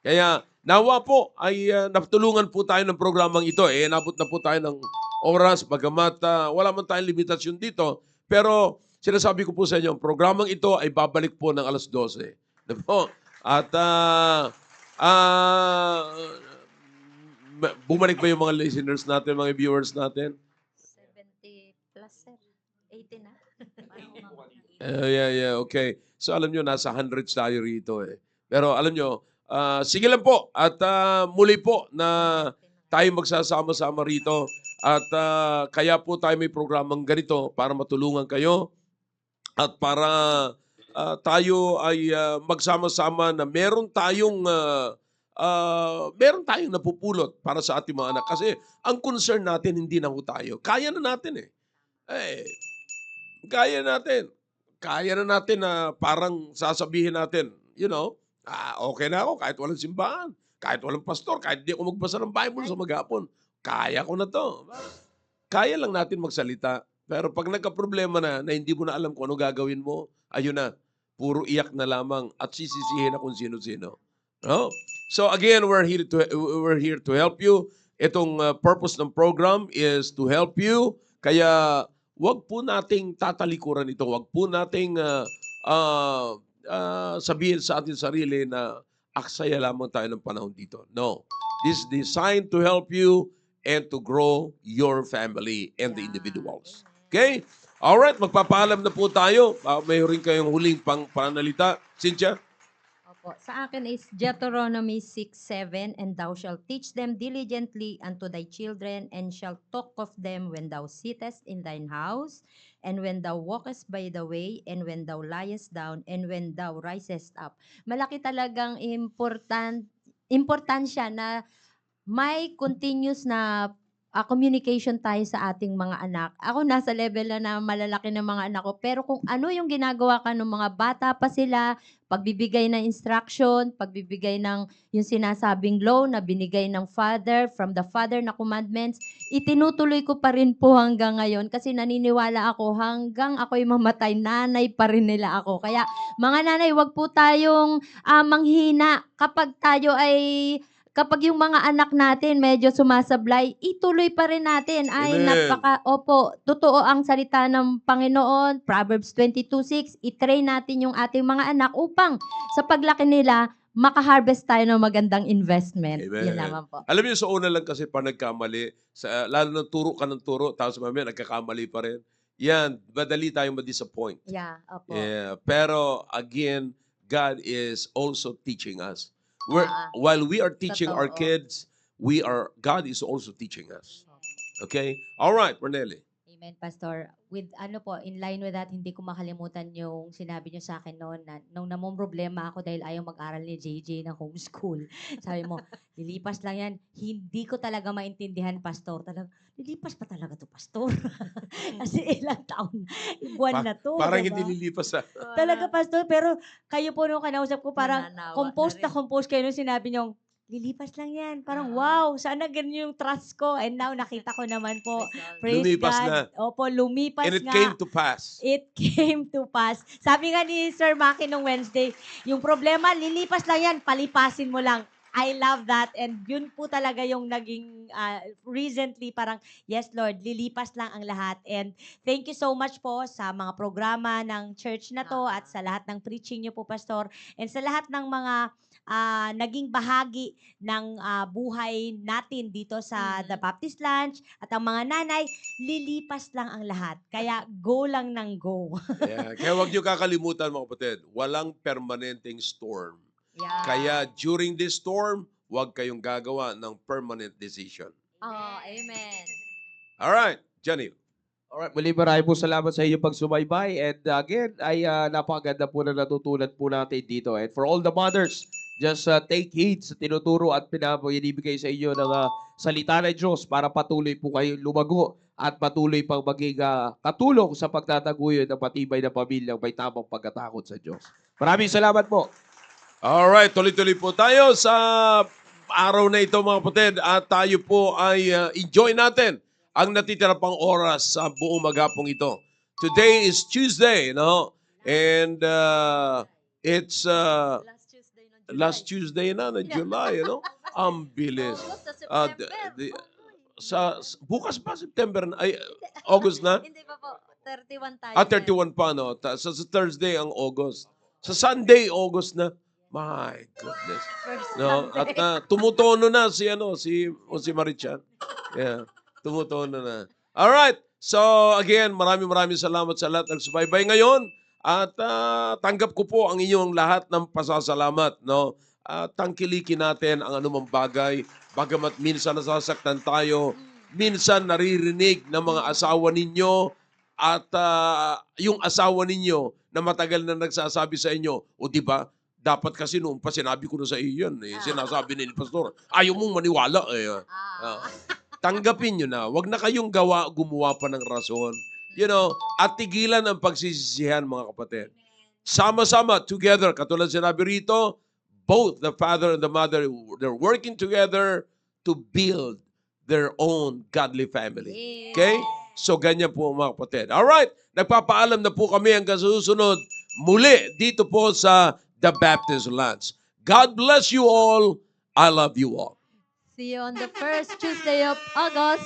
B: Kaya nawa po ay natulungan po tayo ng programang ito. Nabot na po tayo ng oras, bagamat wala man tayong limitasyon dito. Pero sinasabi ko po sa inyo, ang programang ito ay babalik po ng alas 12. At bumalik ba yung mga listeners natin, mga viewers natin?
C: 70 plus, sir. 80 na.
B: Yeah, okay. So alam nyo, nasa hundreds tayo rito Pero alam nyo, sige lang po at muli po na tayo magsasama-sama rito at kaya po tayo may programang ganito para matulungan kayo at para tayo ay magsama-sama na meron tayong napupulot para sa ating mga anak. Kasi ang concern natin hindi na ho tayo. Kaya na natin Kaya na natin na parang sasabihin natin, okay na ako kahit walang simbahan, kahit walang pastor, kahit hindi ako magbasa ng Bible sa maghapon. Kaya ko na to. Kaya lang natin magsalita. Pero pag nagka-problema na hindi mo na alam kung ano gagawin mo, ayun na, puro iyak na lamang at sisisihin na kung sino-sino. No? So again, we're here to help you. Itong purpose ng program is to help you. Kaya wag po nating tatalikuran ito. Wag po nating sabihin sa ating sarili na aksaya lamang tayo ng panahon dito. No. This is designed to help you and to grow your family and the individuals. Okay? Alright, magpapaalam na po tayo. Mayroon kayong huling pananalita. Cynthia?
C: Opo. Sa akin is Deuteronomy 6:7, and thou shalt teach them diligently unto thy children, and shalt talk of them when thou sittest in thine house, and when thou walkest by the way, and when thou liest down, and when thou risest up. Malaki talagang importansya na may continuous na communication tayo sa ating mga anak. Ako nasa level na malalaki ng mga anak ko, pero kung ano yung ginagawa ka ng mga bata pa sila, pagbibigay ng instruction, pagbibigay ng yung sinasabing law na binigay ng Father, from the Father na commandments, itinutuloy ko pa rin po hanggang ngayon kasi naniniwala ako hanggang ako'y mamatay, nanay pa rin nila ako. Kaya mga nanay, wag po tayong manghina kapag yung mga anak natin medyo sumasablay, ituloy pa rin natin. Ay,
B: Amen.
C: totoo ang salita ng Panginoon, Proverbs 22:6, i-train natin yung ating mga anak upang sa paglaki nila, makaharvest tayo ng magandang investment.
B: Amen.
C: Yun naman po.
B: Alam niyo, sa una lang kasi pa nagkamali, lalo na turo ka ng turo, tapos mamaya nagkakamali pa rin. Yan, madali tayong ma-disappoint.
C: Yeah, opo.
B: Yeah. Pero again, God is also teaching us.
C: Ah,
B: While we are teaching our
C: totoo.
B: kids, God is also teaching us. Okay? All right, Corneli.
D: Amen, Pastor. With ano po, in line with that, hindi ko makalimutan yung sinabi niyo sa akin noon na nung namong problema ako dahil ayaw mag-aral ni JJ ng homeschool. Sabi mo, lilipas lang yan. Hindi ko talaga maintindihan, Pastor. Talagang, lilipas pa talaga to, Pastor. Kasi ilang taon, buwan na to.
B: Parang
D: diba?
B: hindi lilipas sa...
D: Talaga, Pastor. Pero kayo po nung kanausap ko, parang
C: Nananawa
D: composed
C: na
D: na
C: rin.
D: composed kayo nung sinabi niyong, lilipas lang yan. Parang, wow, sana ganyan yung trust ko. And now, nakita ko naman po, praise
B: Lumipas
D: God.
B: na.
D: Opo, lumipas
B: And it
D: nga.
B: came to pass.
D: It came to pass. Sabi nga ni Sir Maki nung Wednesday, yung problema, lilipas lang yan, palipasin mo lang. I love that. And yun po talaga yung naging recently parang, yes Lord, lilipas lang ang lahat. And thank you so much po sa mga programa ng church na to at sa lahat ng preaching niyo po, Pastor. And sa lahat ng mga naging bahagi ng buhay natin dito sa The Baptist Lunch at ang mga nanay, lilipas lang ang lahat. Kaya go lang ng go.
B: Yeah. Kaya huwag niyo kakalimutan mga kapatid, walang permanenteng storm.
C: Yeah.
B: Kaya during this storm, huwag kayong gagawa ng permanent decision.
C: Oh, amen.
B: Alright, Johnny.
E: Alright, muli maraming po salamat sa inyong pagsubaybay. And again, ay napakaganda po na natutunan po natin dito. And for all the mothers, just take heed sa tinuturo at pinibigay sa inyo ng salita ng Diyos para patuloy po kayo lumago at patuloy pang maging katulong sa pagtataguyod ng matibay na pamilyang may tamang pagkatakot sa Diyos. Maraming salamat po.
B: Alright, tuloy-tuloy po tayo sa araw na ito mga kapatid at tayo po ay enjoy natin ang natitira pang oras sa buong maghapong ito. Today is Tuesday, no? And it's
C: Last Tuesday ng July.
B: last Tuesday na July, no? Ang bilis.
C: August sa
B: Ah,
C: September.
B: bukas pa September na, ay August na?
C: Hindi pa po. 31 tayo.
B: 31 pa, no? Sa Thursday ang August. Sa Sunday, August na. My goodness.
C: First
B: No,
C: Sunday.
B: at tumutono na si Marichan. Yeah, tumutono na. All right. So again, maraming salamat sa lahat ng subaybay ngayon at tanggap ko po ang inyong lahat ng pasasalamat, no? Tangkilikin natin ang anumang bagay, bagamat minsan nasasaktan tayo, minsan naririnig ng mga asawa ninyo at yung asawa ninyo na matagal na nagsasabi sa inyo, o di ba? Dapat kasi noon pa sinabi ko na sa iyo yan. Sinasabi ni Pastor, ayaw mong maniwala. Tanggapin nyo na. Huwag na kayong gumawa pa ng rason. You know, at tigilan ang pagsisisihan mga kapatid. Sama-sama, together, katulad sinabi rito, both the father and the mother, they're working together to build their own godly family. Okay? So, ganyan po mga kapatid. Alright, nagpapaalam na po kami hanggang sa susunod. Muli, dito po sa The Baptist Lunch. God bless you all. I love you all.
C: See you on the first Tuesday of August.